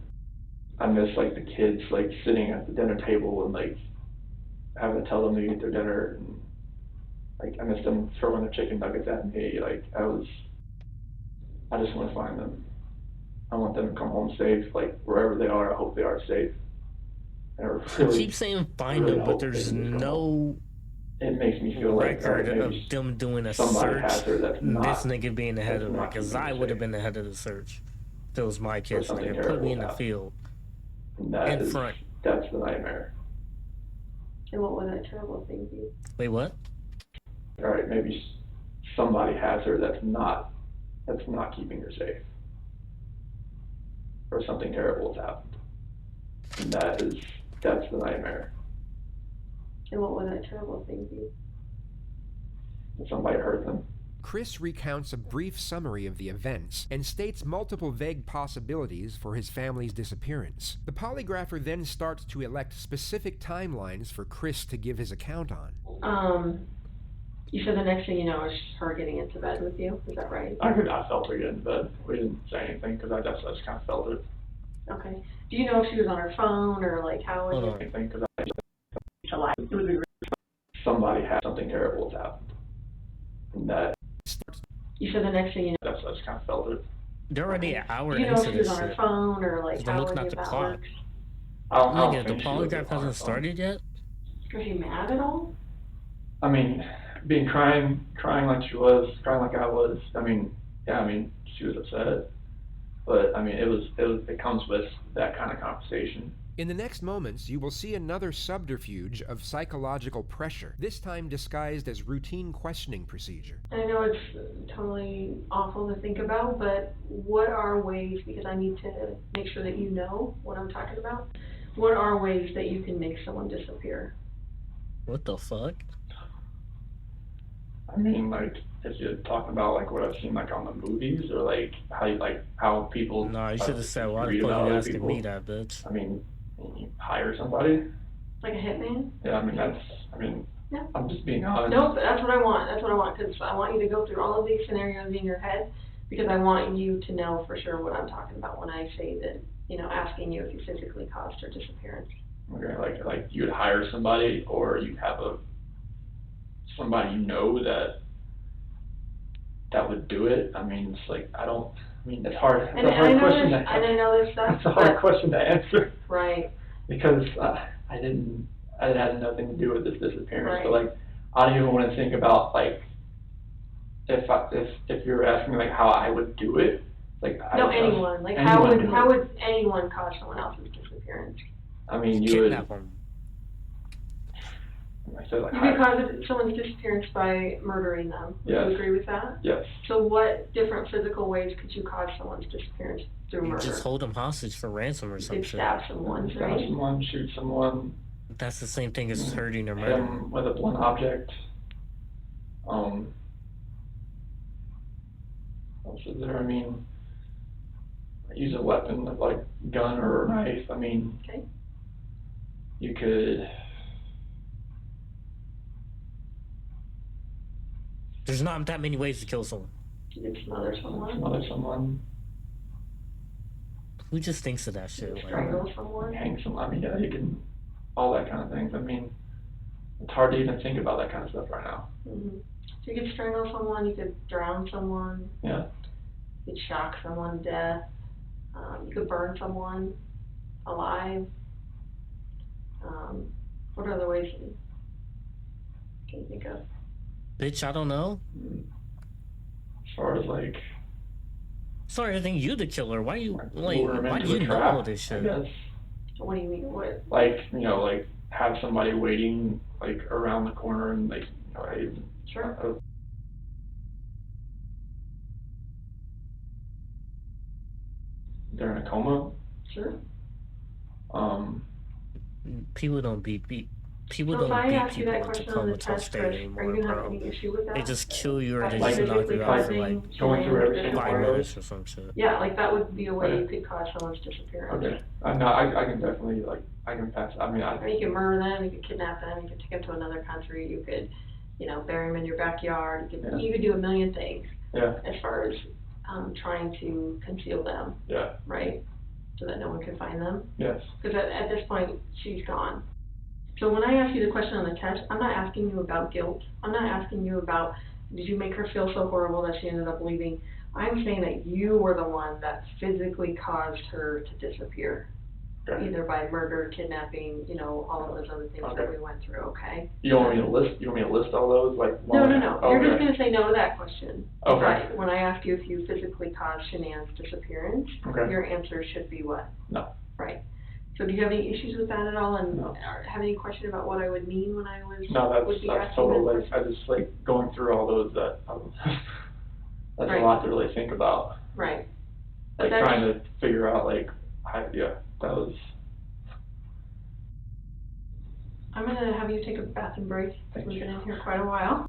Speaker 5: I miss like the kids like sitting at the dinner table and like having to tell them to eat their dinner, and like I miss them throwing their chicken nuggets at me. Like, I just want to find them. I want them to come home safe. Like, wherever they are, I hope they are safe. And I
Speaker 1: I keep saying find
Speaker 5: really
Speaker 1: them, but
Speaker 5: hope
Speaker 1: there's
Speaker 5: they just come
Speaker 1: no
Speaker 5: it makes me feel like
Speaker 1: record of
Speaker 5: maybe
Speaker 1: them doing a
Speaker 5: somebody
Speaker 1: search.
Speaker 5: has her that's not.
Speaker 1: This nigga being the head
Speaker 5: that's
Speaker 1: of it,
Speaker 5: not
Speaker 1: because
Speaker 5: keeping
Speaker 1: I
Speaker 5: her
Speaker 1: would have
Speaker 5: safe.
Speaker 1: been the head of the search. If it was my kids,
Speaker 5: something
Speaker 1: nigga, put
Speaker 5: terrible
Speaker 1: me in the
Speaker 5: happened.
Speaker 1: field.
Speaker 5: And that
Speaker 1: in
Speaker 5: is-
Speaker 1: front.
Speaker 5: That's the nightmare.
Speaker 9: And what was that terrible thing to you?
Speaker 1: Wait, what?
Speaker 5: All right, maybe somebody has her that's not keeping her safe. or something terrible has happened. And that's the nightmare.
Speaker 9: And what would that terrible thing be?
Speaker 5: That somebody hurt them.
Speaker 2: Chris recounts a brief summary of the events and states multiple vague possibilities for his family's disappearance. The polygrapher then starts to elect specific timelines for Chris to give his account on.
Speaker 9: You said the next thing you know is her getting into bed with you, is that right?
Speaker 5: I felt her get into bed. We didn't say anything because I just kind of felt it.
Speaker 9: Okay. Do you know if she was on her phone or like how was
Speaker 1: Hold on.
Speaker 5: Anything because I just,
Speaker 9: it alive? It would be
Speaker 5: somebody had something terrible has happened. And that
Speaker 9: You said the next thing you know.
Speaker 5: I just kind of felt it.
Speaker 1: They're already an hour
Speaker 9: Do you know if
Speaker 1: into
Speaker 9: she was
Speaker 1: this
Speaker 9: on her
Speaker 1: shit.
Speaker 9: phone or like
Speaker 1: Because I'm
Speaker 9: how
Speaker 1: looking
Speaker 9: any
Speaker 1: at the
Speaker 9: of that
Speaker 1: clock.
Speaker 9: works?
Speaker 5: I don't
Speaker 1: Nigga, the
Speaker 5: think she was
Speaker 1: polygraph
Speaker 5: on her
Speaker 1: hasn't
Speaker 5: phone.
Speaker 1: started yet?
Speaker 9: Was she mad at all?
Speaker 5: I mean, crying like she was, crying like I was. I mean, yeah, I mean, she was upset. But I mean, it comes with that kind of conversation.
Speaker 2: In the next moments, you will see another subterfuge of psychological pressure, this time disguised as routine questioning procedure.
Speaker 9: I know it's totally awful to think about, but what are ways, because I need to make sure that you know what I'm talking about, what are ways that you can make someone disappear?
Speaker 1: What the fuck?
Speaker 5: I mean, like, if you're talking about like what I've seen like on the movies, or like how people.
Speaker 1: No, you should have said, why the
Speaker 5: read
Speaker 1: fuck
Speaker 5: about
Speaker 1: are you
Speaker 5: other
Speaker 1: asking
Speaker 5: people.
Speaker 1: me that, bitch?
Speaker 5: I mean, you hire somebody.
Speaker 9: Like a hitman?
Speaker 5: Yeah, I mean I mean,
Speaker 9: Yeah.
Speaker 5: I'm just being honest.
Speaker 9: Nope, that's what I want. That's what I want, because I want you to go through all of these scenarios in your head, because I want you to know for sure what I'm talking about when I say that, you know, asking you if you physically caused her disappearance.
Speaker 5: Okay, like you'd hire somebody, or you have somebody you know that would do it. I mean, it's like I mean, it's hard. It's
Speaker 9: And
Speaker 5: a hard
Speaker 9: I know
Speaker 5: question
Speaker 9: this,
Speaker 5: to
Speaker 9: and I know this stuff,
Speaker 5: It's a hard
Speaker 9: but,
Speaker 5: question to answer
Speaker 9: right,
Speaker 5: because it had nothing to do with this disappearance.
Speaker 9: Right.
Speaker 5: But like, I don't even want to think about like if you're asking like how I would do it. Like
Speaker 9: no,
Speaker 5: I,
Speaker 9: anyone, like
Speaker 5: anyone do
Speaker 9: how
Speaker 5: it.
Speaker 9: would anyone cause someone else's disappearance?
Speaker 5: I mean, you would.
Speaker 1: Kidnap them.
Speaker 5: I said like
Speaker 9: You could cause someone's disappearance by murdering them. Would
Speaker 5: Yes.
Speaker 9: you agree with that?
Speaker 5: yes.
Speaker 9: So what different physical ways could you cause someone's disappearance through
Speaker 1: You
Speaker 9: murder?
Speaker 1: just hold them hostage for ransom or
Speaker 9: You
Speaker 1: some
Speaker 9: could
Speaker 1: shit.
Speaker 9: stab someone,
Speaker 5: Stab
Speaker 9: right?
Speaker 5: someone, shoot someone,
Speaker 1: That's the same thing as hurting or
Speaker 5: hit
Speaker 1: murdering.
Speaker 5: them with a blunt object. What else is there? I mean, use a weapon like gun or a knife. I mean,
Speaker 9: Okay.
Speaker 5: you could.
Speaker 1: There's not that many ways to kill someone.
Speaker 9: You could smother someone,
Speaker 5: Smother someone,
Speaker 1: Who just thinks of that shit? Like,
Speaker 9: strangle someone.
Speaker 5: hang someone. I mean, yeah, you can, all that kind of things. I mean, it's hard to even think about that kind of stuff right now.
Speaker 9: Mm-hmm. So you could strangle someone, you could drown someone,
Speaker 5: Yeah.
Speaker 9: you could shock someone to death, you could burn someone alive. What other ways can you think of?
Speaker 1: bitch, I don't know.
Speaker 5: As far as like,
Speaker 1: Sorry, I think you the killer. Why you
Speaker 5: lure 'em
Speaker 1: why
Speaker 5: into
Speaker 1: do
Speaker 5: a
Speaker 1: you know
Speaker 5: trap,
Speaker 1: all this
Speaker 5: I
Speaker 1: shit?
Speaker 5: guess.
Speaker 9: What do you mean? What?
Speaker 5: Like, you know, like have somebody waiting like around the corner and like, you know, hey,
Speaker 9: Sure.
Speaker 5: they're in a coma.
Speaker 9: Sure.
Speaker 1: People don't beat people
Speaker 9: So if
Speaker 1: don't
Speaker 9: I
Speaker 1: beat
Speaker 9: ask you
Speaker 1: people
Speaker 9: that
Speaker 1: into
Speaker 9: question on the
Speaker 1: comatose
Speaker 9: test,
Speaker 1: state
Speaker 9: Chris, are
Speaker 1: anymore,
Speaker 9: you gonna have
Speaker 1: bro.
Speaker 9: any issue with that?
Speaker 1: They just kill you or they
Speaker 9: Like
Speaker 1: just knock
Speaker 9: physically
Speaker 1: you out for
Speaker 9: causing
Speaker 1: like
Speaker 5: Going through every
Speaker 9: change
Speaker 5: single
Speaker 9: or
Speaker 1: 5
Speaker 5: one of those.
Speaker 1: minutes or some shit.
Speaker 9: Yeah, like that would be a way
Speaker 5: Okay.
Speaker 9: you could cause someone's disappearance.
Speaker 5: Okay. No, I can definitely like I can pass. I mean,
Speaker 9: Or you could murder them, you could kidnap them, you could take them to another country, you could, you know, bury them in your backyard,
Speaker 5: Yeah.
Speaker 9: you could do a million things
Speaker 5: yeah,
Speaker 9: as far as trying to conceal them,
Speaker 5: yeah,
Speaker 9: right? So that no one can find them.
Speaker 5: yes,
Speaker 9: Because at this point, she's gone. So when I ask you the question on the test, I'm not asking you about guilt. I'm not asking you about, did you make her feel so horrible that she ended up leaving? I'm saying that you were the one that physically caused her to disappear.
Speaker 5: Okay.
Speaker 9: Either by murder, kidnapping, you know, all of those other things that
Speaker 5: Okay.
Speaker 9: we went through, okay?
Speaker 5: You want me to list all those like?
Speaker 9: No,
Speaker 5: one-
Speaker 9: no, no, you're just
Speaker 5: Okay.
Speaker 9: gonna say no to that question.
Speaker 5: Okay.
Speaker 9: Right, when I ask you if you physically caused Shanann's disappearance,
Speaker 5: Okay.
Speaker 9: your answer should be what?
Speaker 5: No.
Speaker 9: Right. So do you have any issues with that at all, and
Speaker 5: No.
Speaker 9: or have any question about what I would mean when I was,
Speaker 5: No,
Speaker 9: would
Speaker 5: that's
Speaker 9: be asking
Speaker 5: total.
Speaker 9: that
Speaker 5: Like
Speaker 9: question?
Speaker 5: I just like going through all those that. That's
Speaker 9: Right.
Speaker 5: a lot to really think about.
Speaker 9: Right. But
Speaker 5: Like
Speaker 9: that's-
Speaker 5: trying to figure out like Yeah, that was.
Speaker 9: I'm gonna have you take a bathroom break, because we've been in here quite a while.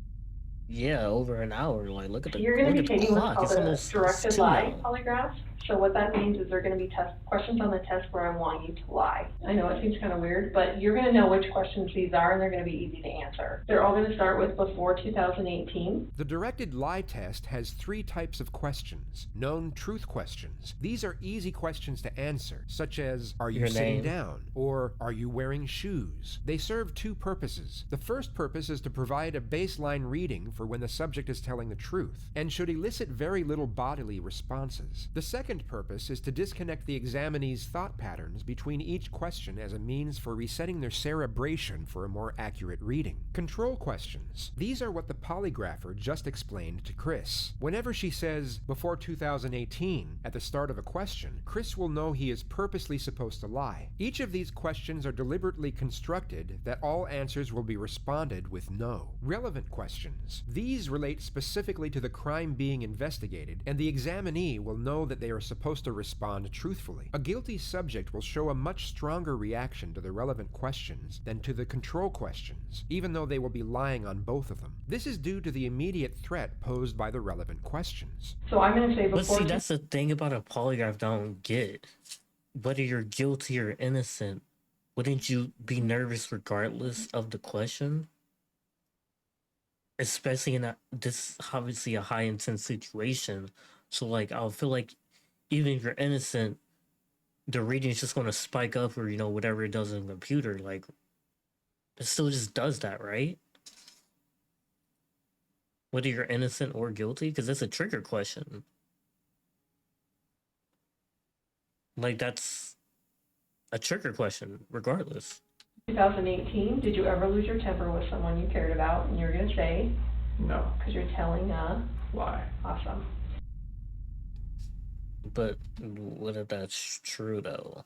Speaker 1: Yeah, over an hour. Like, look at the
Speaker 9: You're gonna
Speaker 1: look
Speaker 9: be
Speaker 1: at the
Speaker 9: taking what's
Speaker 1: clock.
Speaker 9: called
Speaker 1: It's
Speaker 9: a
Speaker 1: almost
Speaker 9: directed
Speaker 1: 2
Speaker 9: lie
Speaker 1: now.
Speaker 9: polygraph. So what that means is there are gonna be questions on the test where I want you to lie. I know it seems kind of weird, but you're gonna know which questions these are, and they're gonna be easy to answer. They're all gonna start with before 2018.
Speaker 2: The directed lie test has 3 types of questions. Known truth questions. These are easy questions to answer, such as, are you
Speaker 1: Your
Speaker 2: sitting
Speaker 1: name.
Speaker 2: down? Or, are you wearing shoes? They serve 2 purposes. The first purpose is to provide a baseline reading for when the subject is telling the truth, and should elicit very little bodily responses. The second purpose is to disconnect the examinee's thought patterns between each question as a means for resetting their cerebration for a more accurate reading. Control questions. These are what the polygrapher just explained to Chris. Whenever she says, before 2018, at the start of a question, Chris will know he is purposely supposed to lie. Each of these questions are deliberately constructed that all answers will be responded with no. Relevant questions. These relate specifically to the crime being investigated, and the examinee will know that they are supposed to respond truthfully. A guilty subject will show a much stronger reaction to the relevant questions than to the control questions, even though they will be lying on both of them. This is due to the immediate threat posed by the relevant questions.
Speaker 9: So I'm gonna say
Speaker 1: But
Speaker 9: before.
Speaker 1: see, that's the thing about a polygraph that I don't get. Whether you're guilty or innocent, wouldn't you be nervous regardless of the question? Especially in this obviously a high intense situation. So like I'll feel like even if you're innocent, the reading's just gonna spike up or whatever it does in the computer. Like it still just does that, right? Whether you're innocent or guilty, because it's a trigger question. Like that's a trigger question, regardless.
Speaker 9: 2018, did you ever lose your temper with someone you cared about? And you're gonna say,
Speaker 5: No.
Speaker 9: because you're telling a
Speaker 5: Lie.
Speaker 9: awesome.
Speaker 1: But what if that's true though?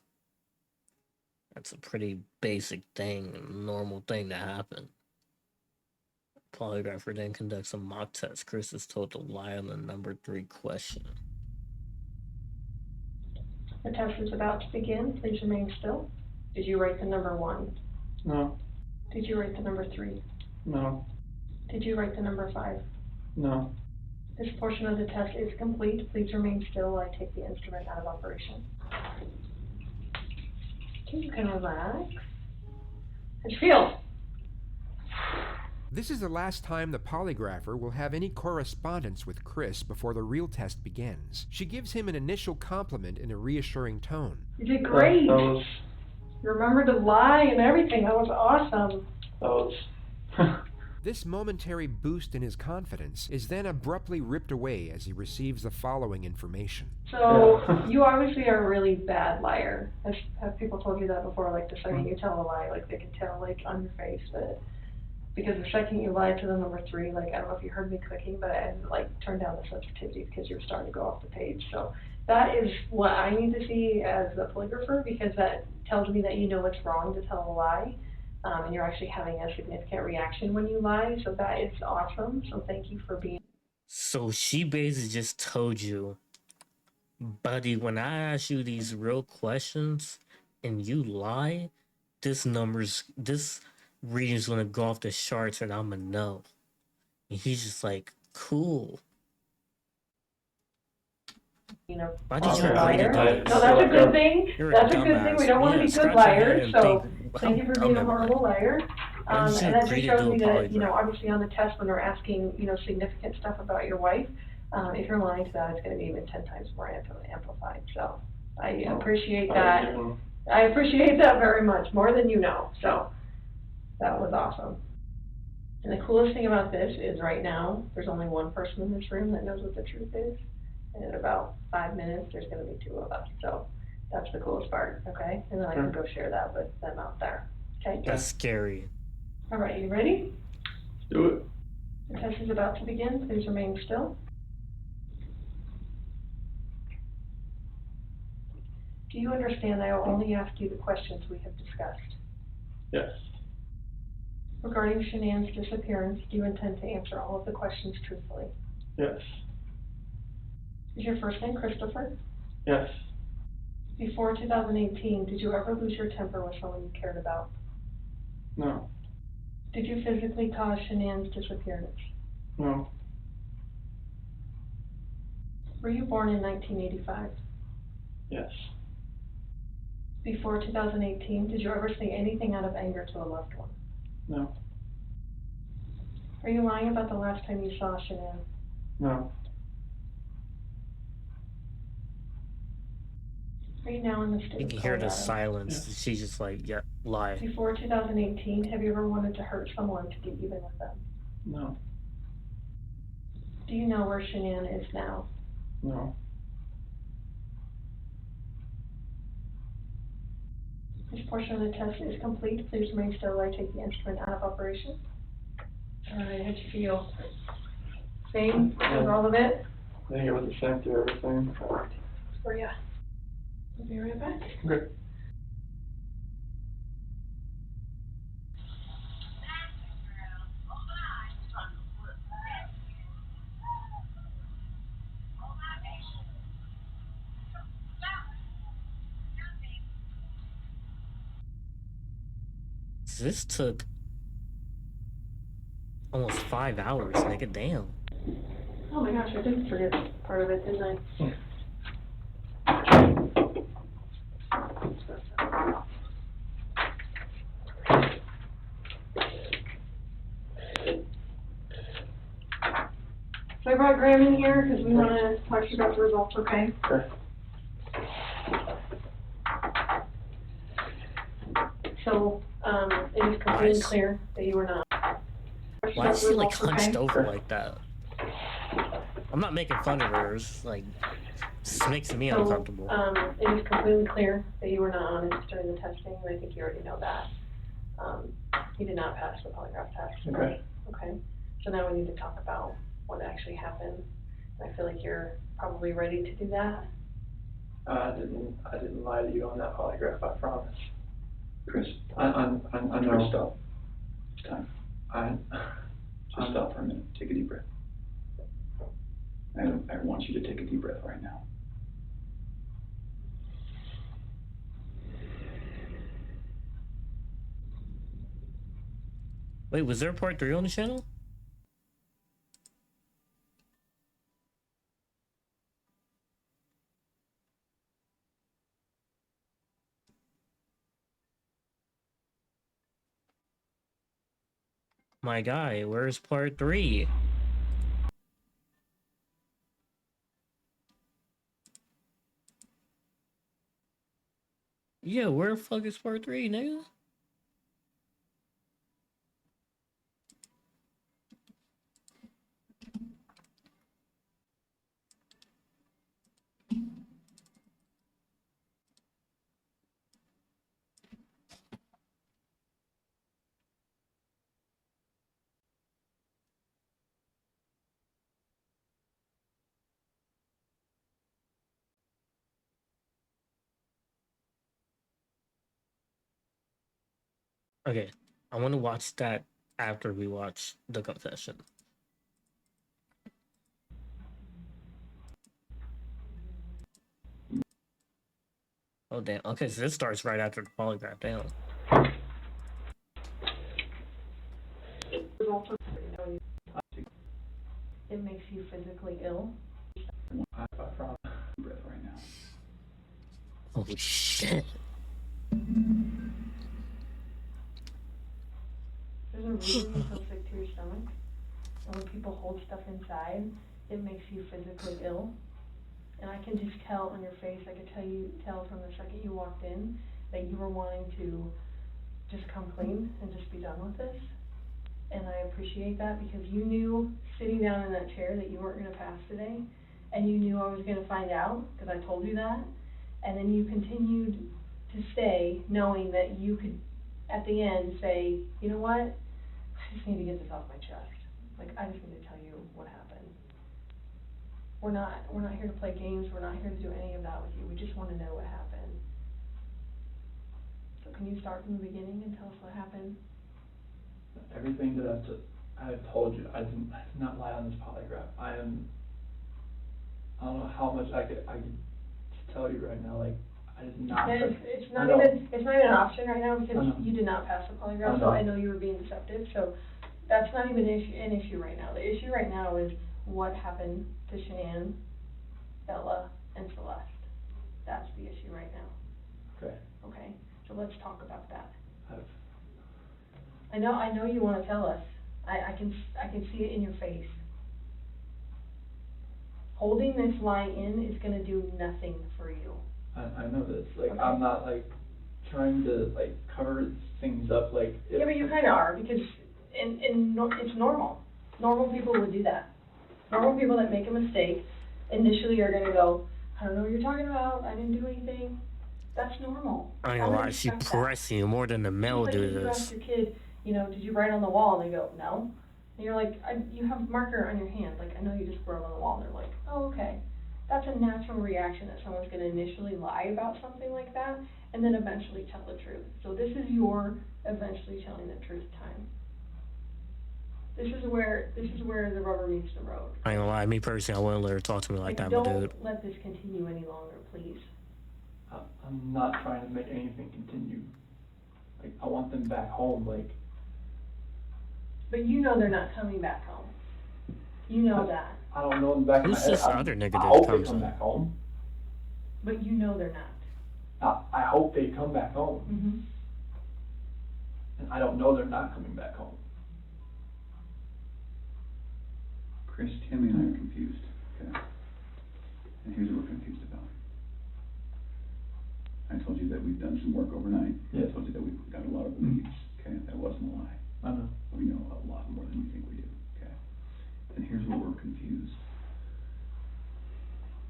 Speaker 1: That's a pretty basic thing, normal thing to happen. Polygrapher then conducts a mock test. Chris is told to lie on the number 3 question.
Speaker 9: The test is about to begin. Please remain still. Did you write the number 1?
Speaker 5: No.
Speaker 9: Did you write the number 3?
Speaker 5: No.
Speaker 9: Did you write the number 5?
Speaker 5: No.
Speaker 9: This portion of the test is complete. Please remain still while I take the instrument out of operation. Okay, you can relax. How'd you feel?
Speaker 2: This is the last time the polygrapher will have any correspondence with Chris before the real test begins. She gives him an initial compliment in a reassuring tone.
Speaker 9: You did great.
Speaker 5: That was.
Speaker 9: You remembered to lie and everything. That was awesome.
Speaker 5: That was.
Speaker 2: This momentary boost in his confidence is then abruptly ripped away as he receives the following information.
Speaker 9: So, you obviously are a really bad liar. Have people told you that before? Like, the second you tell a lie, like, they can tell, like, on your face that, because the second you lied to the number 3, like, I don't know if you heard me clicking, but I had, like, turned down the sensitivity because you were starting to go off the page. So, that is what I need to see as a polygrapher, because that tells me that you know it's wrong to tell a lie. And you're actually having a significant reaction when you lie, so that is awesome. So thank you for being. So
Speaker 1: she basically just told you, buddy, when I ask you these real questions and you lie, this reading's gonna go off the charts and I'm gonna know. And he's just like, cool. Why did you agree to do this?
Speaker 9: No, that's a good thing. That's a good thing. We don't want to be good liars. So thank you for being a horrible liar. And that just shows me that, obviously on the test when they're asking, significant stuff about your wife, if you're lying to that, it's going to be even 10 times more amplified. So I appreciate that. I appreciate that very much, more than you know. So that was awesome. And the coolest thing about this is right now, there's only one person in this room that knows what the truth is. And in about 5 minutes, there's going to be 2 of us. So that's the coolest part, okay? And then I can go share that with them out there. Okay?
Speaker 1: That's scary.
Speaker 9: All right, you ready?
Speaker 5: Let's do it.
Speaker 9: The test is about to begin. Please remain still. Do you understand I will only ask you the questions we have discussed?
Speaker 5: Yes.
Speaker 9: Regarding Shanann's disappearance, do you intend to answer all of the questions truthfully?
Speaker 5: Yes.
Speaker 9: Is your first name Christopher?
Speaker 5: Yes.
Speaker 9: Before 2018, did you ever lose your temper with someone you cared about?
Speaker 5: No.
Speaker 9: Did you physically cause Shanann's disappearance?
Speaker 5: No.
Speaker 9: Were you born in 1985?
Speaker 5: Yes.
Speaker 9: Before 2018, did you ever say anything out of anger to a loved one?
Speaker 5: No.
Speaker 9: Are you lying about the last time you saw Shanann?
Speaker 5: No.
Speaker 9: Are you now in the state
Speaker 1: You
Speaker 9: of
Speaker 1: can hear the
Speaker 9: Colorado?
Speaker 1: silence. She's just like, yeah, lie.
Speaker 9: Before 2018, have you ever wanted to hurt someone to get even with them?
Speaker 5: No.
Speaker 9: Do you know where Shanann is now?
Speaker 5: No.
Speaker 9: This portion of the test is complete. Please remain still while I take the instrument out of operation. All right, how'd you feel? Same as all of it?
Speaker 5: I think it was the same through everything.
Speaker 9: For ya. I'll be right back.
Speaker 5: Okay.
Speaker 1: This took almost 5 hours, nigga. Damn.
Speaker 9: Oh my gosh, I did forget part of it, didn't I? So I brought Graham in here because we want to talk to you about the results, okay?
Speaker 5: Sure.
Speaker 9: So, it is completely
Speaker 1: Nice.
Speaker 9: clear that you were not.
Speaker 1: Why is she like
Speaker 9: Results, okay?
Speaker 1: hunched over like that? I'm not making fun of her. It's like, this makes me
Speaker 9: So,
Speaker 1: uncomfortable.
Speaker 9: it is completely clear that you were not honest during the testing, and I think you already know that. You did not pass the polygraph test.
Speaker 5: Okay.
Speaker 9: Okay, so now we need to talk about what actually happened. I feel like you're probably ready to do that.
Speaker 5: I didn't lie to you on that polygraph, I promise.
Speaker 8: Chris,
Speaker 5: I
Speaker 8: Chris,
Speaker 5: know.
Speaker 8: stop. It's time. Just stop for a minute. Take a deep breath. I want you to take a deep breath right now.
Speaker 1: Wait, was there a part 3 on the channel? My guy, where's part 3? Yeah, where the fuck is part 3, nigga? Okay, I want to watch that after we watch the confession. Oh damn. Okay, so this starts right after the polygraph. Damn.
Speaker 9: It makes you physically ill.
Speaker 5: I promise.
Speaker 8: Deep breath right now.
Speaker 1: Holy shit.
Speaker 9: There's a reason you feel sick to your stomach. And when people hold stuff inside, it makes you physically ill. And I can just tell on your face, I could tell from the second you walked in that you were wanting to just come clean and just be done with this. And I appreciate that because you knew sitting down in that chair that you weren't gonna pass today. And you knew I was gonna find out, because I told you that. And then you continued to stay knowing that you could, at the end, say, you know what? I just need to get this off my chest. Like, I just need to tell you what happened. We're not here to play games, we're not here to do any of that with you, we just wanna know what happened. So can you start from the beginning and tell us what happened?
Speaker 5: Everything that I've told you, I did not lie on this polygraph. I don't know how much I could tell you right now, like, I did not.
Speaker 9: It's
Speaker 5: I
Speaker 9: not
Speaker 5: know.
Speaker 9: it's not even an option right now because
Speaker 5: I know.
Speaker 9: you did not pass the
Speaker 5: I
Speaker 9: polygraph, so
Speaker 5: know.
Speaker 9: I know you were being deceptive, so that's not even an issue right now. The issue right now is what happened to Shanann, Bella, and Celeste. That's the issue right now,
Speaker 5: Okay.
Speaker 9: okay? So let's talk about that.
Speaker 5: I've-
Speaker 9: I know you wanna tell us. I can see it in your face. Holding this lie in is gonna do nothing for you.
Speaker 5: I know this, like,
Speaker 9: Okay.
Speaker 5: I'm not, like, trying to, like, cover things up, like.
Speaker 9: Yeah, but you kinda are, because it's normal. Normal people would do that. Normal people that make a mistake initially are gonna go, I don't know what you're talking about, I didn't do anything. That's normal.
Speaker 1: I ain't
Speaker 9: I
Speaker 1: gonna
Speaker 9: would
Speaker 1: lie, she
Speaker 9: expect that.
Speaker 1: pressing you more than the male
Speaker 9: It's like
Speaker 1: do
Speaker 9: if you ask
Speaker 1: this.
Speaker 9: your kid, you know, did you write on the wall? And they go, no. And you're like, you have marker on your hand, like, I know you just wrote on the wall. And they're like, oh, okay. That's a natural reaction that someone's gonna initially lie about something like that, and then eventually tell the truth. So this is your eventually telling the truth time. This is where the rubber meets the road.
Speaker 1: I ain't gonna lie, me personally, I wouldn't let her talk to me like that, my dude.
Speaker 9: Don't let this continue any longer, please.
Speaker 5: I'm not trying to make anything continue. Like, I want them back home, like,
Speaker 9: But you know they're not coming back home. You know that.
Speaker 5: I don't know in the back of my
Speaker 1: Who's
Speaker 5: head.
Speaker 1: this other nigga
Speaker 5: I
Speaker 1: that
Speaker 5: hope they
Speaker 1: comes
Speaker 5: come
Speaker 1: in?
Speaker 5: back home.
Speaker 9: But you know they're not.
Speaker 5: I hope they come back home.
Speaker 9: Mm-hmm.
Speaker 5: And I don't know they're not coming back home.
Speaker 8: Chris, Tammy and I are confused, okay? And here's what we're confused about. I told you that we've done some work overnight.
Speaker 5: Yeah.
Speaker 8: I told you that we've got a lot of leads, okay? That wasn't a lie.
Speaker 5: I know.
Speaker 8: We know a lot more than you think we do, okay? And here's where we're confused.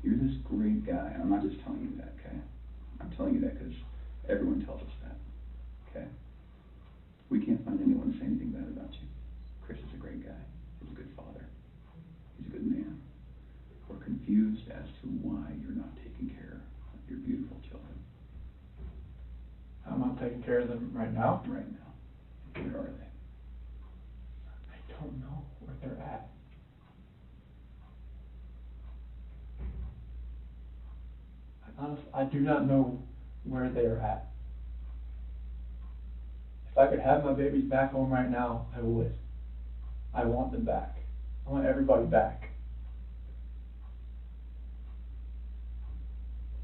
Speaker 8: You're this great guy, and I'm not just telling you that, okay? I'm telling you that because everyone tells us that, okay? We can't find anyone to say anything bad about you. Chris is a great guy. He's a good father. He's a good man. We're confused as to why you're not taking care of your beautiful children
Speaker 5: I'm not taking care of them right now.
Speaker 8: right now. Where are they?
Speaker 5: I don't know where they're at. I do not know where they are at. If I could have my babies back home right now, I would. I want them back. I want everybody back.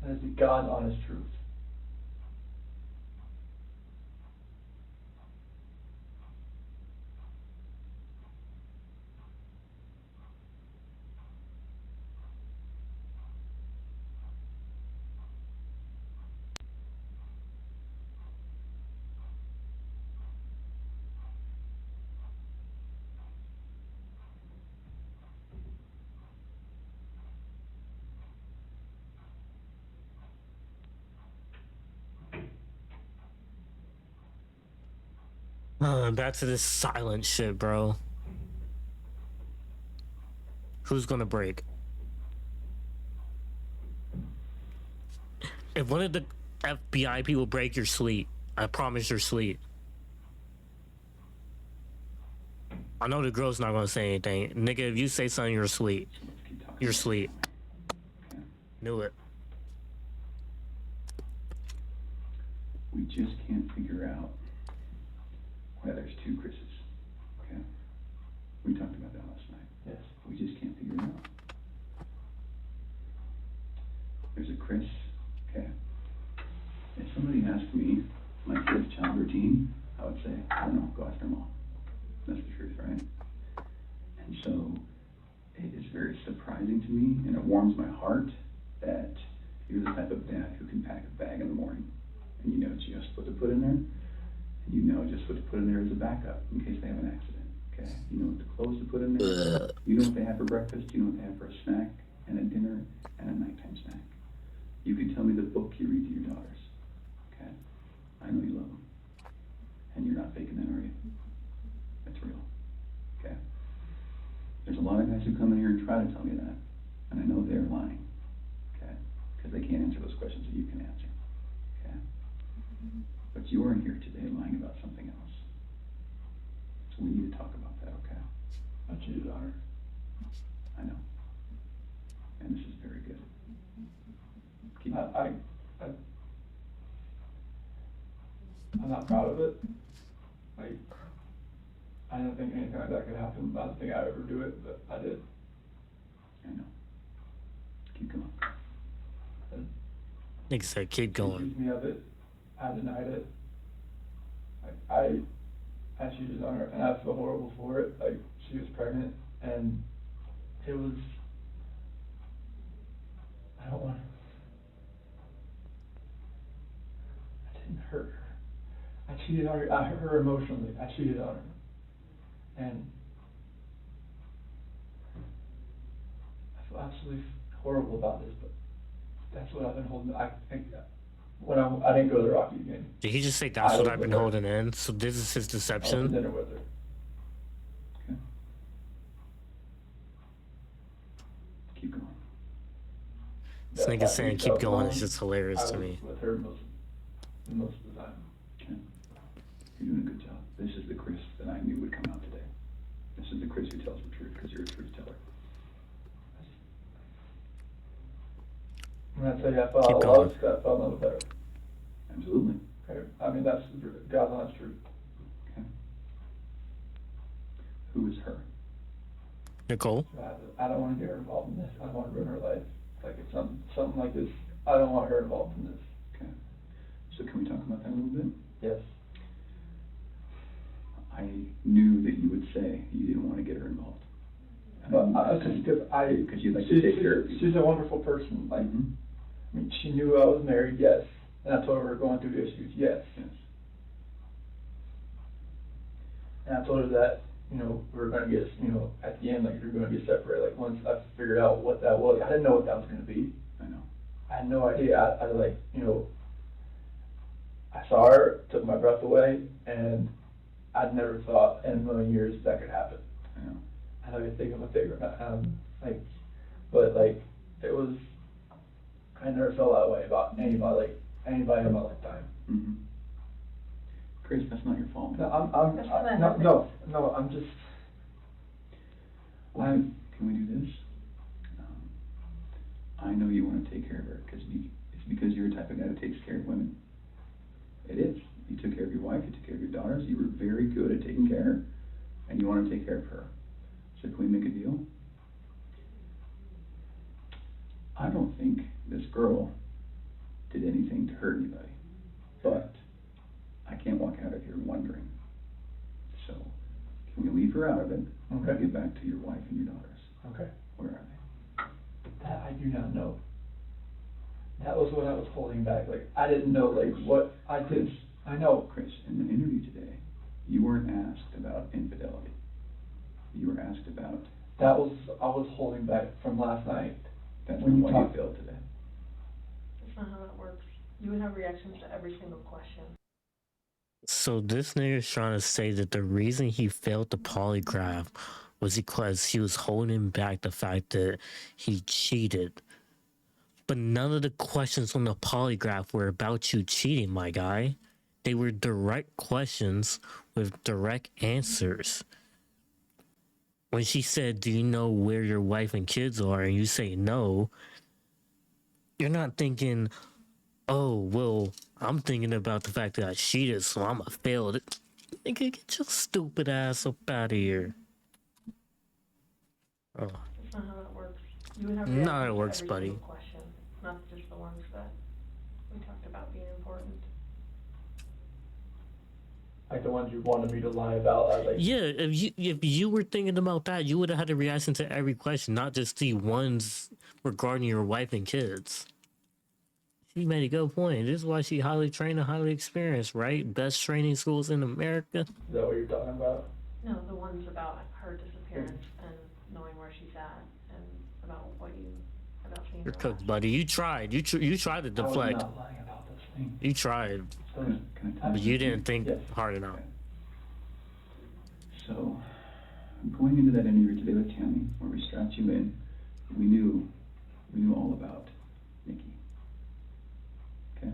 Speaker 5: That is the God's honest truth.
Speaker 1: Back to this silent shit, bro. Who's gonna break? If one of the FBI people break, you're sleep. I promise you're sleep. I know the girl's not gonna say anything. Nigga, if you say something, you're asleep.
Speaker 8: Let's keep talking.
Speaker 1: You're asleep.
Speaker 8: Okay.
Speaker 1: Knew it.
Speaker 8: We just can't figure out why there's two Chris's, okay? We talked about that last night.
Speaker 5: Yes.
Speaker 8: We just can't figure it out. There's a Chris, okay? If somebody asked me my kid's child routine, I would say, I don't know, go after them all. That's the truth, right? And so, it is very surprising to me, and it warms my heart that you're the type of dad who can pack a bag in the morning, and you know just what to put in there, and you know just what to put in there as a backup in case they have an accident, okay? You know what the clothes to put in there, you know what they have for breakfast, you know what they have for a snack, and a dinner, and a nighttime snack. You can tell me the book you read to your daughters, okay? I know you love them. And you're not faking that, are you? That's real, okay? There's a lot of guys who come in here and try to tell me that, and I know they're lying, okay? Because they can't answer those questions that you can answer, okay? But you are here today lying about something else. So we need to talk about that, okay?
Speaker 5: About your daughter.
Speaker 8: I know. And this is very good. Keep
Speaker 5: I not proud of it. Like, I didn't think anything like that could happen. I didn't think I'd ever do it, but I did.
Speaker 8: I know. Keep going.
Speaker 1: Like I said, keep
Speaker 5: She
Speaker 1: going.
Speaker 5: accused me of it. I denied it. Like, I cheated on her, and I feel horrible for it. Like, she was pregnant, and it was, I don't want to, I didn't hurt her. I cheated on her. I hurt her emotionally. I cheated on her. And I feel absolutely horrible about this, but that's what I've been holding. I didn't go to the Rockies game.
Speaker 1: Did he just say that's what I've been holding in? So this is his
Speaker 5: I went to
Speaker 1: deception?
Speaker 5: dinner with her.
Speaker 8: Okay. Keep going.
Speaker 1: This nigga saying keep going is just hilarious to me.
Speaker 5: I was with her most of the time.
Speaker 8: Okay. You're doing a good job. This is the Chris that I knew would come out today. This is the Chris who tells the truth because you're a truth teller.
Speaker 5: When I tell you I fell
Speaker 1: Keep
Speaker 5: out of
Speaker 1: going.
Speaker 5: love, I fell in love with her.
Speaker 8: Absolutely.
Speaker 5: Okay? I mean, that's God's honest truth.
Speaker 8: Okay. Who is her?
Speaker 1: Nicole?
Speaker 5: I don't want to get her involved in this. I don't want to ruin her life. Like, if something like this, I don't want her involved in this.
Speaker 8: Okay. So can we talk about that a little bit?
Speaker 5: Yes.
Speaker 8: I knew that you would say you didn't want to get her involved.
Speaker 5: But because
Speaker 8: you'd like to take care of
Speaker 5: she's a wonderful person. Like,
Speaker 8: Mhm.
Speaker 5: I mean, she knew I was married, yes. And I told her we were going through issues, yes.
Speaker 8: Yes.
Speaker 5: And I told her that, we were going to get, at the end, like, we were going to get separated. Like, once I figured out what that was, I didn't know what that was going to be.
Speaker 8: I know.
Speaker 5: I had no idea. I like, I saw her, took my breath away, and I'd never thought in a million years that could happen.
Speaker 8: I know.
Speaker 5: I don't even think I'm a figure. But it was, I never felt that way about anybody in my lifetime.
Speaker 8: Mm-hmm. Chris, that's not your fault.
Speaker 5: No, I'm just,
Speaker 8: Well, can we do this? I know you want to take care of her because it's because you're the type of guy who takes care of women. It is. You took care of your wife, you took care of your daughters, you were very good at taking care of her, and you want to take care of her. So can we make a deal? I don't think this girl did anything to hurt anybody, but I can't walk out of here wondering. So can we leave her out of it and
Speaker 5: Okay.
Speaker 8: get back to your wife and your daughters?
Speaker 5: okay.
Speaker 8: Where are they?
Speaker 5: That I do not know. That was what I was holding back. Like, I didn't know, what I did. I know.
Speaker 8: Chris, in the interview today, you weren't asked about infidelity. You were asked about,
Speaker 5: I was holding back from last night.
Speaker 8: that's
Speaker 5: When you
Speaker 8: why
Speaker 5: talk-
Speaker 8: you failed today.
Speaker 9: That's not how that works. You would have reactions to every single question.
Speaker 1: So this nigga's trying to say that the reason he failed the polygraph was because he was holding back the fact that he cheated. But none of the questions on the polygraph were about you cheating, my guy. They were direct questions with direct answers. When she said, "Do you know where your wife and kids are?" and you say no, you're not thinking, "Oh, well, I'm thinking about the fact that I cheated, so I'm a failed." Nigga, get your stupid ass up out of here. Oh,
Speaker 9: That's not how that works. You would have
Speaker 1: Not
Speaker 9: reactions
Speaker 1: how it
Speaker 9: to
Speaker 1: works,
Speaker 9: every
Speaker 1: buddy.
Speaker 9: single question, not just the ones that we talked about being important.
Speaker 5: Like the ones you wanted me to lie about.
Speaker 1: yeah. If you were thinking about that, you would have had a reaction to every question, not just the ones regarding your wife and kids. She made a good point. This is why she highly trained and highly experienced, right? Best training schools in America.
Speaker 5: Is that what you're talking about?
Speaker 9: No, the ones about her disappearance and knowing where she's at and about seeing
Speaker 1: You're
Speaker 9: her
Speaker 1: cooked,
Speaker 9: last.
Speaker 1: buddy. You tried. You tried to
Speaker 5: I was
Speaker 1: deflect.
Speaker 5: not lying about this thing.
Speaker 1: You tried,
Speaker 8: Can I tell
Speaker 1: but you didn't think
Speaker 5: Yes.
Speaker 1: hard enough.
Speaker 8: So, going into that interview today with Tammy, where we strapped you in, we knew all about Nikki. Okay?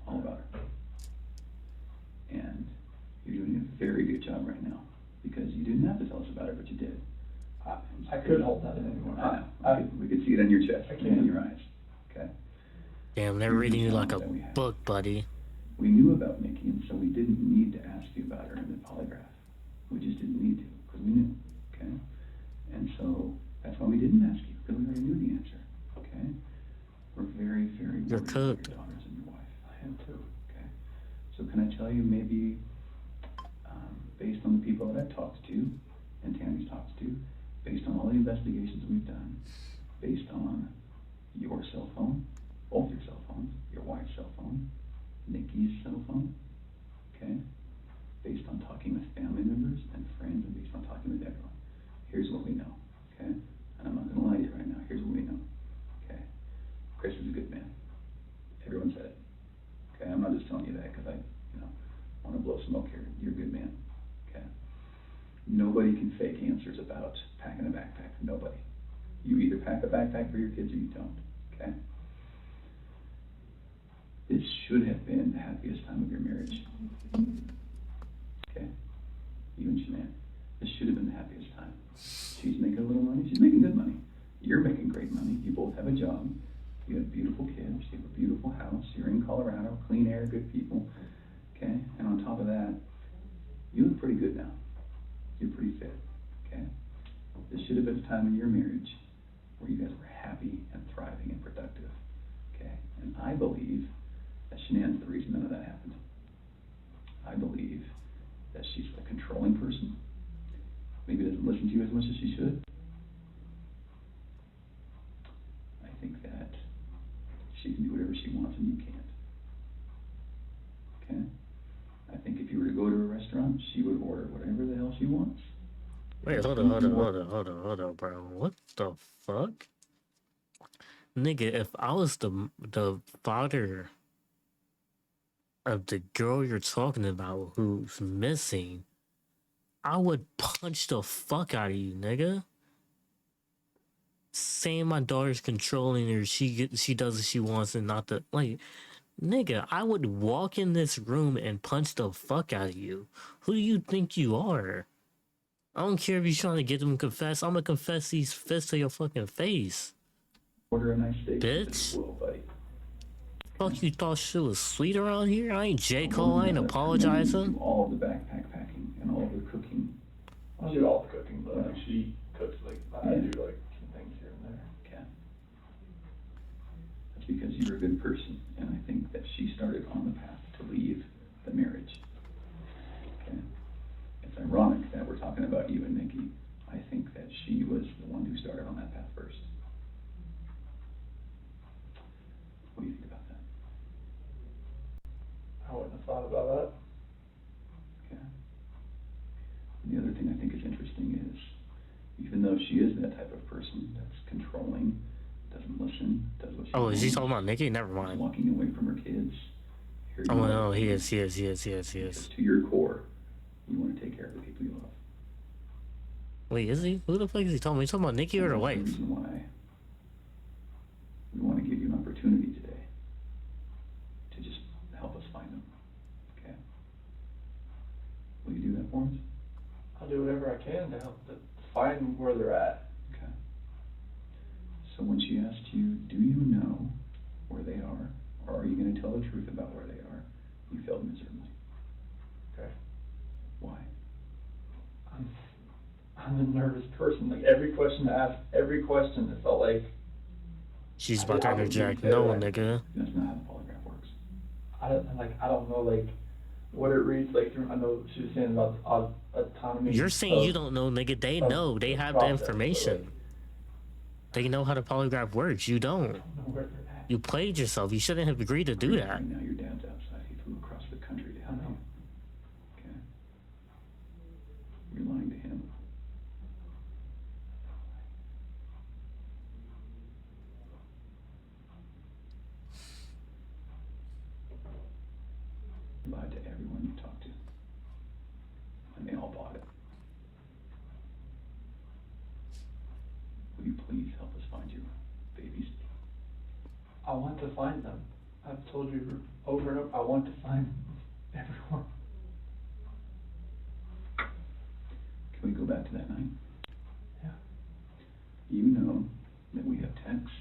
Speaker 8: All about her. And you're doing a very good job right now, because you didn't have to tell us about her, but you did.
Speaker 5: I couldn't hold that in anymore.
Speaker 8: I know. We could see it on your chest
Speaker 5: I
Speaker 8: and
Speaker 5: can't.
Speaker 8: in your eyes. Okay?
Speaker 1: Damn, they're
Speaker 8: Here's the
Speaker 1: reading you like a
Speaker 8: challenge that we have.
Speaker 1: book, buddy.
Speaker 8: We knew about Nikki, and so we didn't need to ask you about her in the polygraph. We just didn't need to, because we knew, okay? And so that's why we didn't ask you, because we already knew the answer, okay? We're very, very
Speaker 1: You're
Speaker 8: worried about
Speaker 1: cooked.
Speaker 8: your daughters and your wife. I am too, okay? So can I tell you maybe, based on the people that I've talked to, and Tammy's talked to, based on all the investigations we've done, based on your cell phone, both your cell phones, your wife's cell phone, Nikki's cell phone, okay? Based on talking with family members and friends, and based on talking with everyone, here's what we know, okay? And I'm not gonna lie to you right now, here's what we know, okay? Chris is a good man. Everyone said it, okay? I'm not just telling you that because I, want to blow smoke here. You're a good man, okay? Nobody can fake answers about packing a backpack, nobody. You either pack a backpack for your kids or you don't, okay? This should have been the happiest time of your marriage. Okay? You and Shanann. This should have been the happiest time. She's making a little money. She's making good money. You're making great money. You both have a job. You have beautiful kids. You have a beautiful house. You're in Colorado. Clean air, good people. Okay? And on top of that, you look pretty good now. You're pretty fit. Okay? This should have been a time in your marriage where you guys were happy and thriving and productive. Okay? And I believe that Shanann's the reason none of that happened. I believe that she's a controlling person. Maybe doesn't listen to you as much as she should. I think that she can do whatever she wants and you can't. Okay? I think if you were to go to a restaurant, she would order whatever the hell she wants.
Speaker 1: Wait, hold on, bro. What the fuck? Nigga, if I was the father of the girl you're talking about who's missing, I would punch the fuck out of you, nigga. Saying my daughter's controlling her, she does what she wants and not the like, nigga. I would walk in this room and punch the fuck out of you. Who do you think you are? I don't care if you're trying to get them to confess. I'm gonna confess these fists to your fucking face.
Speaker 8: Order a nice steak.
Speaker 1: Bitch.
Speaker 8: Will, buddy.
Speaker 1: Fuck, you thought shit was sweet around here? I ain't J. Cole, I ain't
Speaker 8: Do
Speaker 1: apologizing.
Speaker 8: all of the backpack packing and all of the cooking.
Speaker 5: I do all the cooking, but she cooks like I
Speaker 8: Yeah.
Speaker 5: do like some things here and there.
Speaker 8: Okay. That's because you're a good person, and I think that she started on the path to leave the marriage. Okay. It's ironic that we're talking about you and Nikki. I think that she was the one who started on that path first. What do you think about that?
Speaker 5: I wouldn't have thought about that.
Speaker 8: Okay. And the other thing I think is interesting is, even though she is that type of person that's controlling, doesn't listen, does what she
Speaker 1: Oh,
Speaker 8: wants,
Speaker 1: is he talking about Nikki? Never
Speaker 8: is
Speaker 1: mind.
Speaker 8: walking away from her kids. Here you
Speaker 1: Oh
Speaker 8: are.
Speaker 1: no, he is.
Speaker 8: Because to your core, you want to take care of the people you love.
Speaker 1: Wait, is he? Who the fuck is he talking about? He's talking about Nikki or the
Speaker 8: That's
Speaker 1: wife?
Speaker 8: the reason why we want to give you an opportunity today to just help us find them. Okay? Will you do that for us?
Speaker 5: I'll do whatever I can to help to find where they're at.
Speaker 8: Okay. So when she asked you, do you know where they are, or are you going to tell the truth about where they are, you failed miserably.
Speaker 5: Okay.
Speaker 8: Why?
Speaker 5: I'm a nervous person. Like every question I ask, every question, it felt like
Speaker 1: She's about to
Speaker 5: I would
Speaker 1: interject.
Speaker 5: say
Speaker 1: No,
Speaker 5: that.
Speaker 1: nigga.
Speaker 8: That's not how the polygraph works.
Speaker 5: I don't know like what it reads like. I know she was saying about autonomy.
Speaker 1: You're saying you
Speaker 5: of-
Speaker 1: don't know, nigga. They
Speaker 5: of
Speaker 1: know. They
Speaker 5: the
Speaker 1: have the
Speaker 5: process, but,
Speaker 1: information.
Speaker 5: like,
Speaker 1: They know how the polygraph works. You don't.
Speaker 5: I don't know where they're at.
Speaker 1: You played yourself. You shouldn't have agreed to do that.
Speaker 8: Right now your dad's outside. He flew across the country to help you. Okay? You're lying to him. You lied to everyone you talked to. And they all bought it. Will you please help us find your babies?
Speaker 5: I want to find them. I've told you over and over. I want to find everyone.
Speaker 8: Can we go back to that night?
Speaker 5: Yeah.
Speaker 8: You know that we have texts,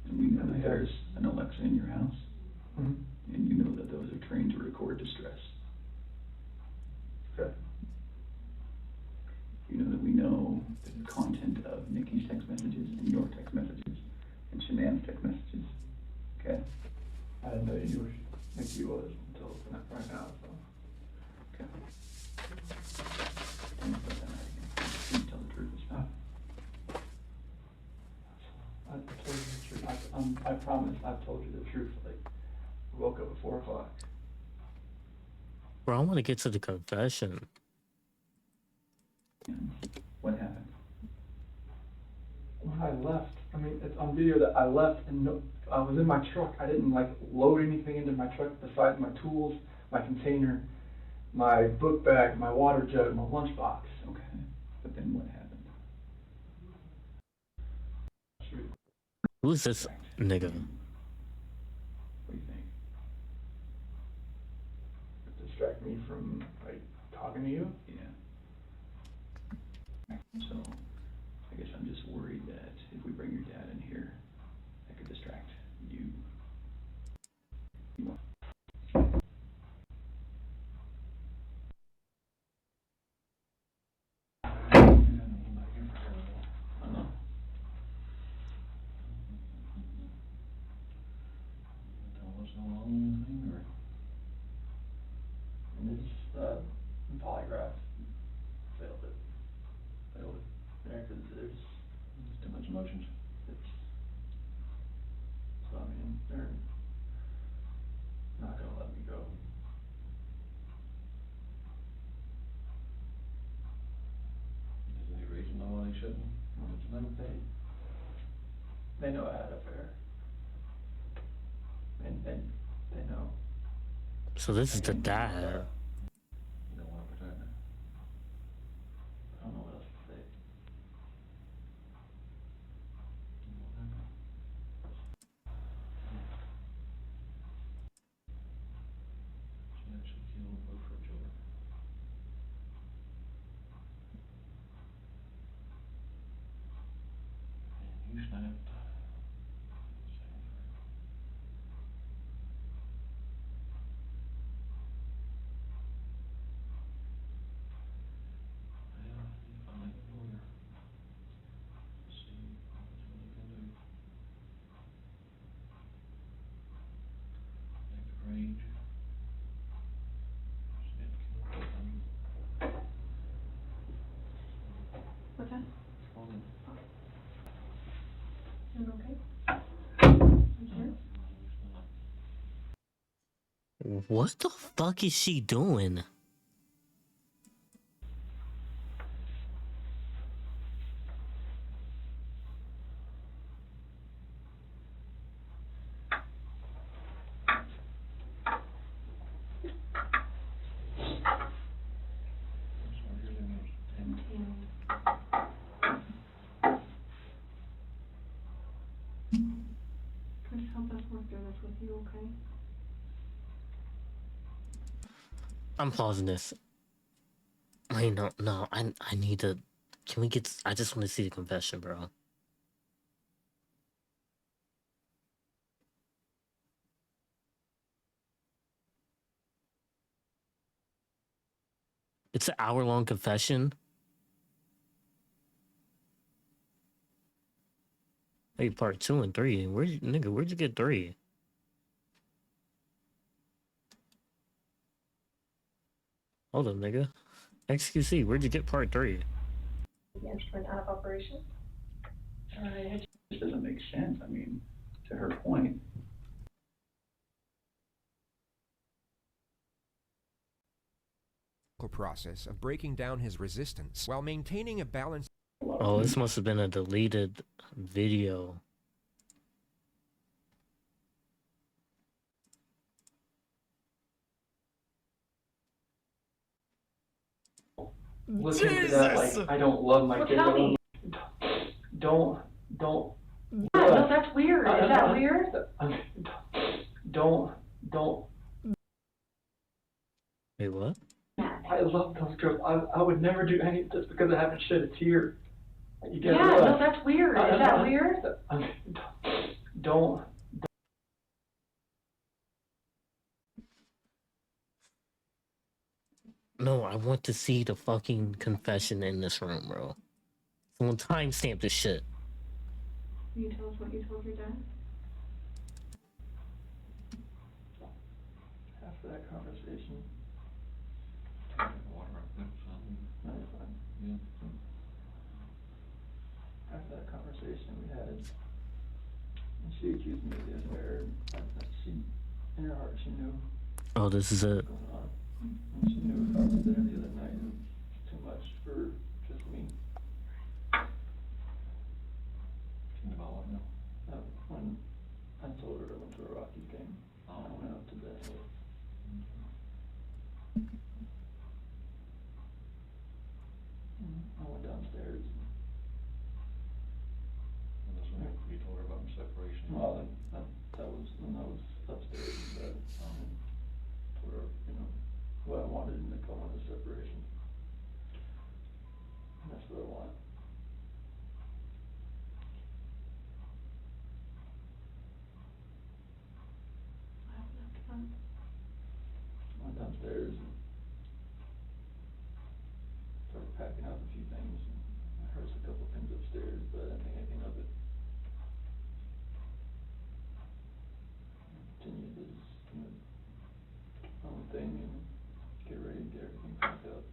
Speaker 8: and we know that there's an Alexa in your house. And you know that those are trained to record distress.
Speaker 5: Okay.
Speaker 8: You know that we know the content of Nikki's text messages and your text messages and Shanann's text messages. Okay?
Speaker 5: I didn't know you knew who Nikki was until right now, so.
Speaker 8: Okay. Don't put that out again. Please tell the truth this time.
Speaker 5: I told you the truth. I promise I've told you the truth. Like, I woke up at 4 o'clock.
Speaker 1: Bro, I want to get to the confession.
Speaker 8: And what happened?
Speaker 5: When I left, I mean, it's on video that I left and I was in my truck. I didn't like load anything into my truck besides my tools, my container, my book bag, my water jug, my lunchbox.
Speaker 8: Okay. But then what happened?
Speaker 5: Shoot.
Speaker 1: Who's this nigga?
Speaker 8: What do you think?
Speaker 5: Distract me from like talking to you.
Speaker 8: Yeah. So, I guess I'm just worried that if we bring your dad in here, that could distract you. I know.
Speaker 5: And it's polygraph failed it. Yeah, because there's
Speaker 8: Too much emotions.
Speaker 5: it's. So I mean, they're not gonna let me go.
Speaker 8: Is there any reason why they shouldn't?
Speaker 5: They know I had an affair. And they know.
Speaker 1: So this is the dad.
Speaker 8: You don't want to protect her.
Speaker 5: I don't know what else to say.
Speaker 8: She actually killed both her children. And you snapped. Well, you find a lawyer. See what he can do. Take the range. Snap killed both of them.
Speaker 9: What's that?
Speaker 8: Well, then,
Speaker 9: You okay? I'm here.
Speaker 1: What the fuck is she doing?
Speaker 8: I'm sorry, here's the news. And
Speaker 9: Chris, help us work through this with you, okay?
Speaker 1: I'm pausing this. Wait, no, I need to. Can we get? I just want to see the confession, bro. It's an hour-long confession. Hey, part 2 and 3. Where'd you get 3? Hold up, nigga. XQC, where'd you get part 3?
Speaker 9: The instrument out of operation?
Speaker 8: it just doesn't make sense. I mean, to her point.
Speaker 2: Process of breaking down his resistance while maintaining a balance.
Speaker 1: Oh, this must have been a deleted video.
Speaker 5: Look into that, like, I don't love my
Speaker 9: Well,
Speaker 5: kids.
Speaker 9: tell me.
Speaker 5: Don't.
Speaker 9: Yeah, no, that's weird. Is that weird?
Speaker 5: Don't.
Speaker 1: Wait, what?
Speaker 5: I love those girls. I would never do any just because I haven't shed a tear. You get
Speaker 9: Yeah,
Speaker 5: it?
Speaker 9: no, that's weird. Is that weird?
Speaker 5: Don't.
Speaker 1: No, I want to see the fucking confession in this room, bro. Someone timestamp this shit.
Speaker 9: Will you tell us what you told your dad?
Speaker 5: After that conversation, no, you're fine. After that conversation we had, and she accused me of the affair. She, in her heart, she knew
Speaker 1: Oh, this is it.
Speaker 5: what was going on. And she knew if I was there the other night, it was too much for just me.
Speaker 8: About what now?
Speaker 5: When I told her I went to a Rockies game, I went up to bed. I went downstairs.
Speaker 8: And that's when you told her about your separation?
Speaker 5: Well, that was when I was upstairs in bed. Told her, you know, what I wanted and I wanted a separation. And that's what I want.
Speaker 9: What happened after that?
Speaker 5: I went downstairs and started packing up a few things. I heard a couple things upstairs, but I didn't think anything of it. I continued to just, you know, my own thing and get ready to get everything packed up.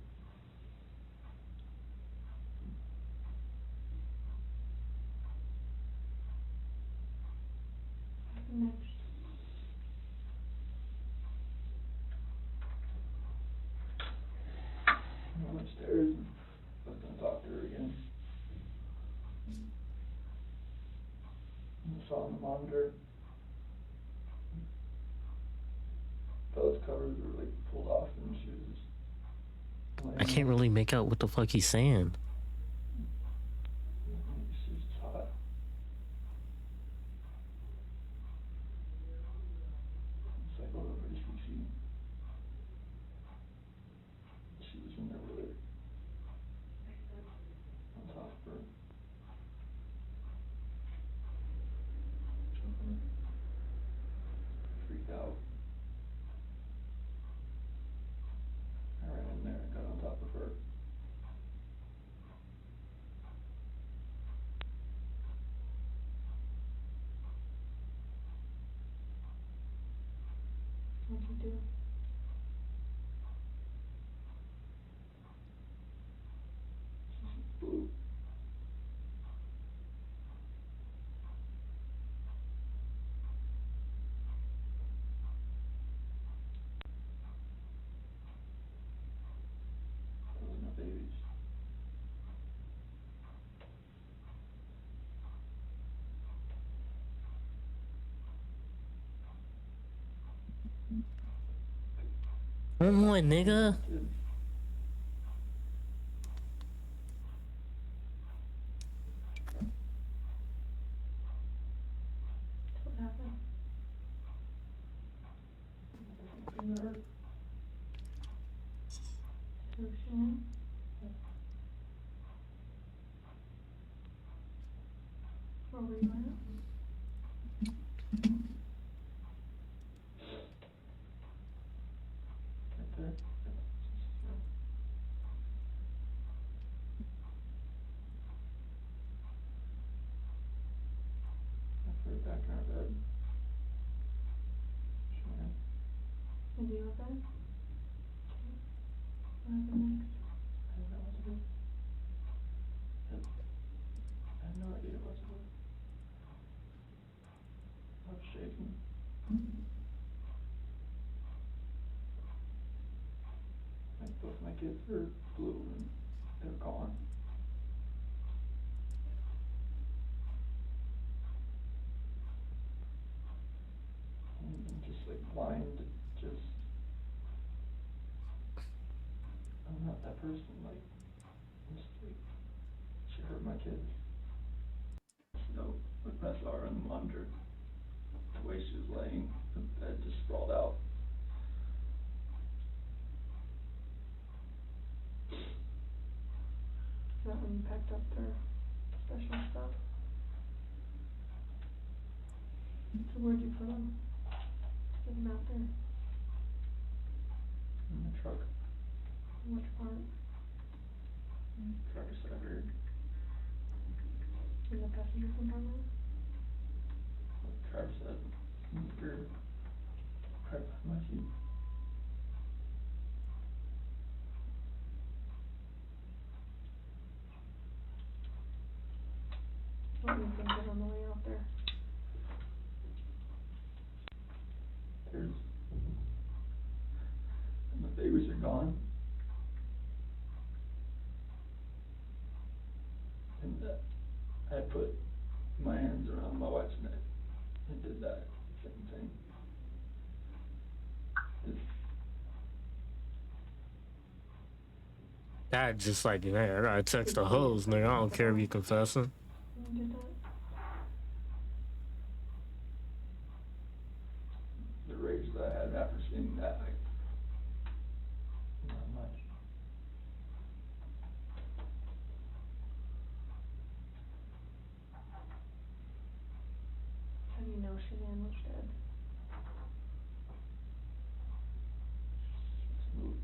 Speaker 9: What happened next?
Speaker 5: I went upstairs and I was gonna talk to her again. And I saw on the monitor, Bella's covers were like pulled off and she was just laying
Speaker 1: I can't really make out what the fuck he's saying.
Speaker 5: She was just hot. It's like, oh, pretty sexy. She was in there with her. On top of her. Freaked out. I ran in there and got on top of her.
Speaker 9: What'd you do?
Speaker 5: Blue. Those are my babies.
Speaker 1: Come on, nigga.
Speaker 5: Kid.
Speaker 9: What happened?
Speaker 5: Something that hurt.
Speaker 9: Did you see him? Where were you at?
Speaker 5: Right there. I put her back in our bed. She went.
Speaker 9: Did you have that? What happened next?
Speaker 5: I didn't know what to do. I had no idea what to do. I was shaking. Like both my kids were blue and they were gone. And I'm just like blind, just I'm not that person, like I'm just like she hurt my kids. So when I saw her on the monitor, the way she was laying, the bed just sprawled out.
Speaker 9: Is that when you packed up their special stuff? So where'd you put them? Get them out there.
Speaker 5: In the truck.
Speaker 9: Which part?
Speaker 5: Driver's side rear.
Speaker 9: In the passenger compartment?
Speaker 5: Driver's side rear. Right behind my seat.
Speaker 9: What do you think of on the way out there?
Speaker 5: There's, and the babies are gone. And I put my hands around my wife's neck and did that same thing. It's,
Speaker 1: That just like, man, I gotta text the hoes, nigga. I don't care if you confessing.
Speaker 9: You did that?
Speaker 5: the rage that I had after seeing that, like, not much.
Speaker 9: How do you know Shanann was dead?
Speaker 5: Smooth.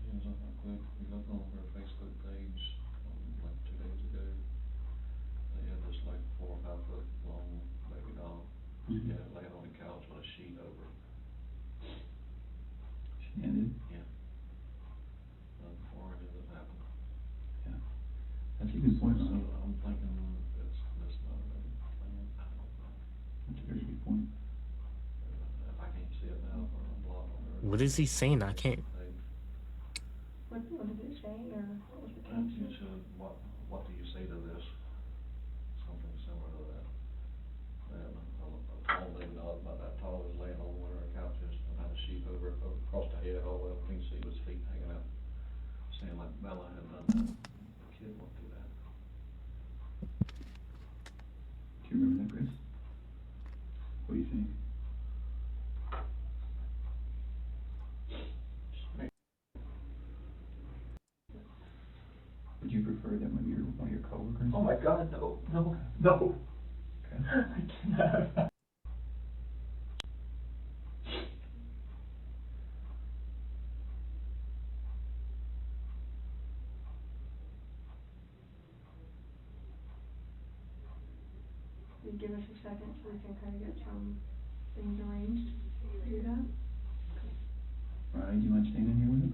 Speaker 10: Seems like we looked on her Facebook page, like 2 days ago. They had this like 4 or 5 foot long baby doll.
Speaker 8: Mhm.
Speaker 10: Yeah, laying on the couch with a sheet over it.
Speaker 8: She ended?
Speaker 10: Yeah. Before any of this happened.
Speaker 8: Yeah. That's a good point,
Speaker 10: So
Speaker 8: Ronnie.
Speaker 10: I'm thinking that's not a plan. I don't know.
Speaker 8: That's a very good point.
Speaker 10: If I can't see it now, or I'm blocked on her.
Speaker 1: What is he saying? I can't.
Speaker 9: What did it say, or what was the
Speaker 10: And
Speaker 9: caption?
Speaker 10: you said, what do you say to this? Something similar to that. And the only thing odd about that tall is laying on one of our couches and had a sheet over across the head, all the way up, you can see his feet hanging out. Saying like Bella had done that. The kid won't do that.
Speaker 8: Do you remember that, Chris? What do you think? Would you prefer that one of your coworkers?
Speaker 5: Oh my God, no, no, no.
Speaker 8: Okay.
Speaker 5: I cannot have that.
Speaker 9: Will you give us a second so we can kind of get some things arranged to do that?
Speaker 8: Ronnie, do you mind staying in here with him?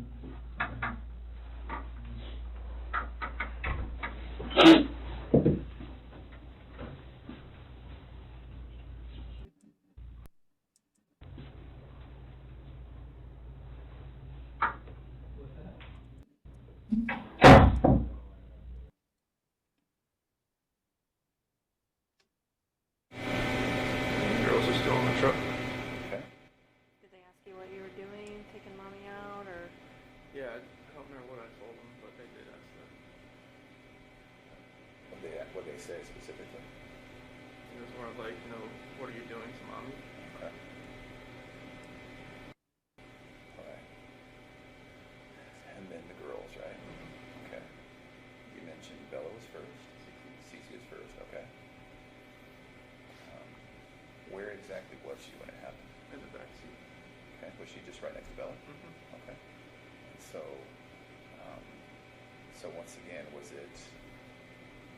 Speaker 7: Girls are still in the truck.
Speaker 8: Okay.
Speaker 4: Did they ask you what you were doing, taking mommy out, or?
Speaker 7: Yeah, I don't remember what I told them, but they did ask that.
Speaker 8: What they say specifically?
Speaker 7: It was more of like, what are you doing to mommy?
Speaker 8: Okay. Alright. And then the girls, right? Okay. You mentioned Bella was first. Cece was first, okay. Where exactly was she when it happened?
Speaker 7: In the back seat.
Speaker 8: Okay, was she just right next to Bella?
Speaker 7: Mm-hmm.
Speaker 8: Okay. And so once again, was it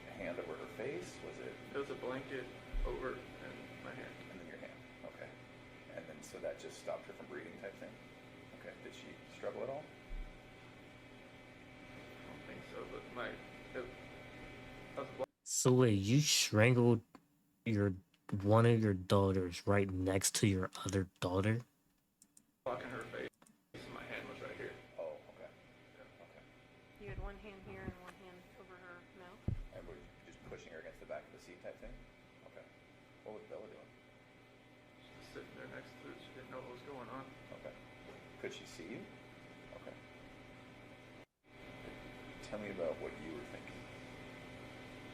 Speaker 8: a hand over her face? Was it?
Speaker 7: It was a blanket over and my hand.
Speaker 8: And then your hand, okay. And then, so that just stopped her from breathing type thing? Okay, did she struggle at all?
Speaker 7: I don't think so, but I was
Speaker 1: So wait, you strangled one of your daughters right next to your other daughter?
Speaker 7: blocking her face, and my hand was right here.
Speaker 8: Oh, okay. Okay.
Speaker 4: You had one hand here and one hand over her mouth?
Speaker 8: And were you just pushing her against the back of the seat type thing? Okay. What was Bella doing?
Speaker 7: Just sitting there next to it. She didn't know what was going on.
Speaker 8: Okay. Could she see you? Okay. Tell me about what you were thinking.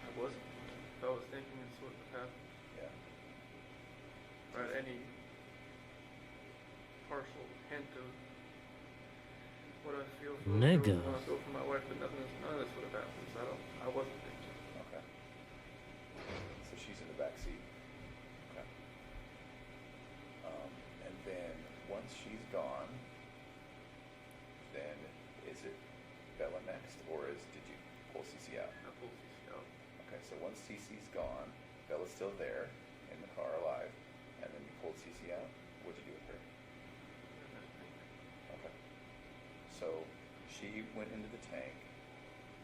Speaker 7: If I was thinking this would have happened.
Speaker 8: Yeah.
Speaker 7: Or any partial hint of
Speaker 5: what I feel for
Speaker 1: Nigga.
Speaker 5: what I feel for my wife, but none of this would have happened. So I wasn't thinking.
Speaker 8: Okay. So she's in the back seat. Okay. And then once she's gone, then is it Bella next, or did you pull Cece out?
Speaker 5: I pulled CC out.
Speaker 8: Okay, so once Cece's gone, Bella's still there in the car alive, and then you pulled Cece out. What'd you do with her? Okay. So she went into the tank,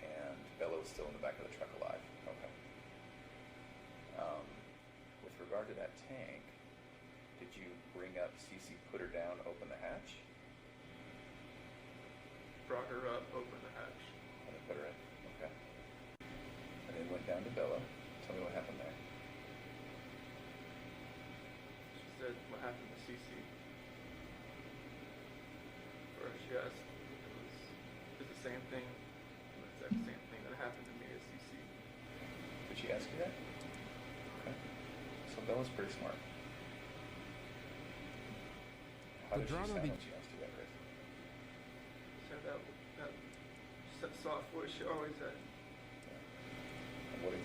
Speaker 8: and Bella was still in the back of the truck alive. Okay. With regard to that tank, did you bring up Cece, put her down, open the hatch,
Speaker 5: Brought her up, opened the hatch.
Speaker 8: and then put her in? Okay. And then went down to Bella. Tell me what happened there.
Speaker 5: She said, "What happened to CC?" Or she asked, "Is the same thing?" The exact same thing that happened to me as CC.
Speaker 8: Did she ask you that? Okay. So Bella's pretty smart. How
Speaker 2: The
Speaker 8: did she
Speaker 2: drama
Speaker 8: sound
Speaker 2: be-
Speaker 8: when she asked you that, Chris?
Speaker 5: She had that soft voice she always had.
Speaker 8: And what did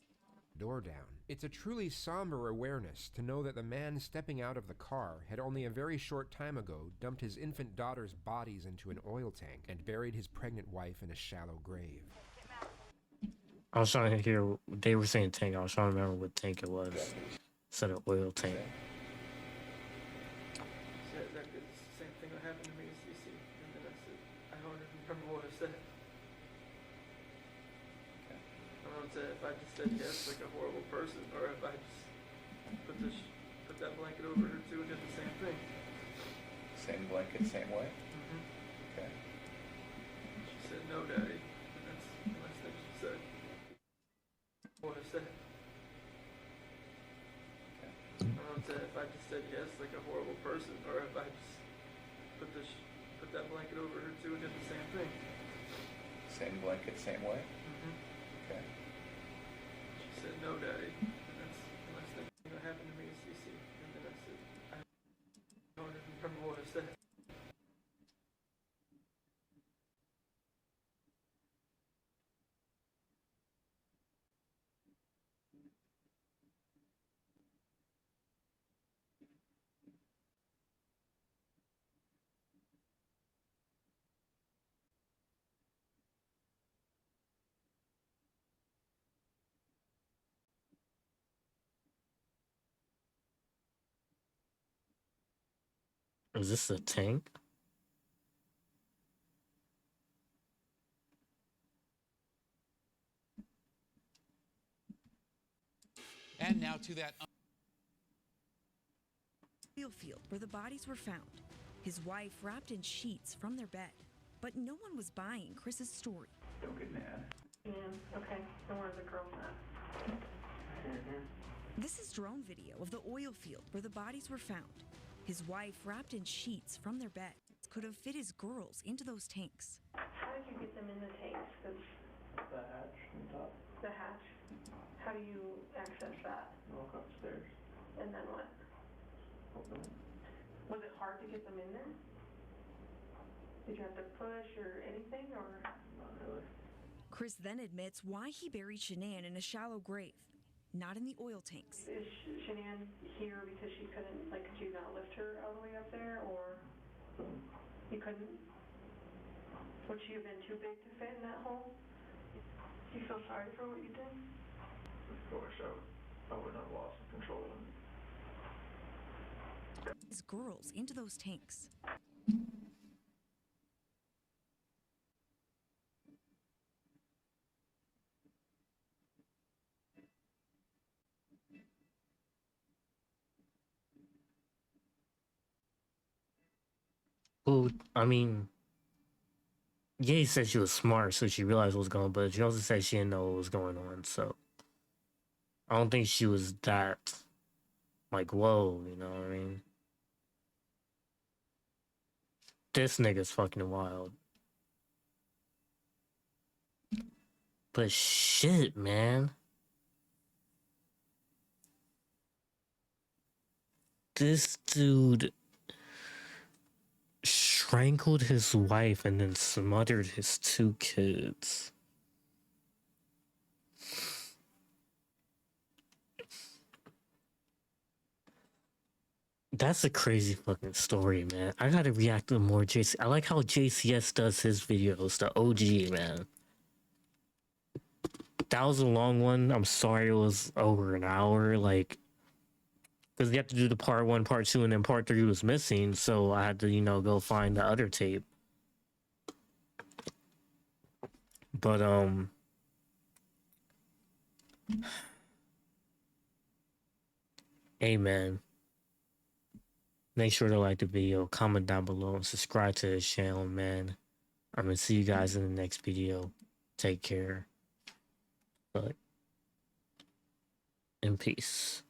Speaker 2: Door down. It's a truly somber awareness to know that the man stepping out of the car had only a very short time ago dumped his infant daughter's bodies into an oil tank and buried his pregnant wife in a shallow grave.
Speaker 1: I was trying to hear, they were saying tank. I was trying to remember what tank it was. Instead of oil tank.
Speaker 5: She said that it's the same thing that happened to me as CC. And then I said, I don't even remember what I said.
Speaker 8: Okay.
Speaker 5: I don't know if I just said yes like a horrible person, or if I just put that blanket over her too and did the same thing.
Speaker 8: Same blanket, same way?
Speaker 5: Mm-hmm.
Speaker 8: Okay.
Speaker 5: She said, "No, Daddy." And that's the last thing she said. What I said.
Speaker 8: Okay.
Speaker 5: I don't know if I just said yes like a horrible person, or if I just put that blanket over her too and did the same thing.
Speaker 8: Same blanket, same way?
Speaker 5: Mm-hmm.
Speaker 8: Okay.
Speaker 5: She said, "No, Daddy." And that's the last thing that happened to me as CC. And then I said, I don't even remember what I said.
Speaker 1: Is this a tank?
Speaker 11: And now to that
Speaker 12: Oil field where the bodies were found. His wife wrapped in sheets from their bed. But no one was buying Chris's story.
Speaker 8: Don't get mad.
Speaker 9: Yeah, okay. And where's the girl at?
Speaker 12: This is drone video of the oil field where the bodies were found. His wife wrapped in sheets from their bed. Could have fit his girls into those tanks.
Speaker 9: How did you get them in the tanks? 'Cause
Speaker 5: The hatch on top.
Speaker 9: the hatch. How do you access that?
Speaker 5: Walk upstairs.
Speaker 9: And then what?
Speaker 5: Open it.
Speaker 9: Was it hard to get them in there? Did you have to push or anything, or?
Speaker 5: Not really.
Speaker 12: Chris then admits why he buried Shanann in a shallow grave, not in the oil tanks.
Speaker 9: Is Shanann here because she couldn't, like, could you not lift her all the way up there, or you couldn't? Would she have been too big to fit in that hole? Do you feel sorry for what you did?
Speaker 5: Of course, I would not have lost control.
Speaker 12: His girls into those tanks.
Speaker 1: Well, I mean, yeah, he said she was smart, so she realized what was going on, but she also said she didn't know what was going on, so I don't think she was that, like, whoa, you know what I mean? This nigga's fucking wild. But shit, man. This dude strangled his wife and then smothered his 2 kids. That's a crazy fucking story, man. I gotta react to more JC. I like how JCS does his videos, the OG, man. That was a long one. I'm sorry it was over an hour, like, because we have to do the part 1, part 2, and then part 3 was missing, so I had to, you know, go find the other tape. But, hey, man. Make sure to like the video, comment down below, and subscribe to the channel, man. I'm gonna see you guys in the next video. Take care. But in peace.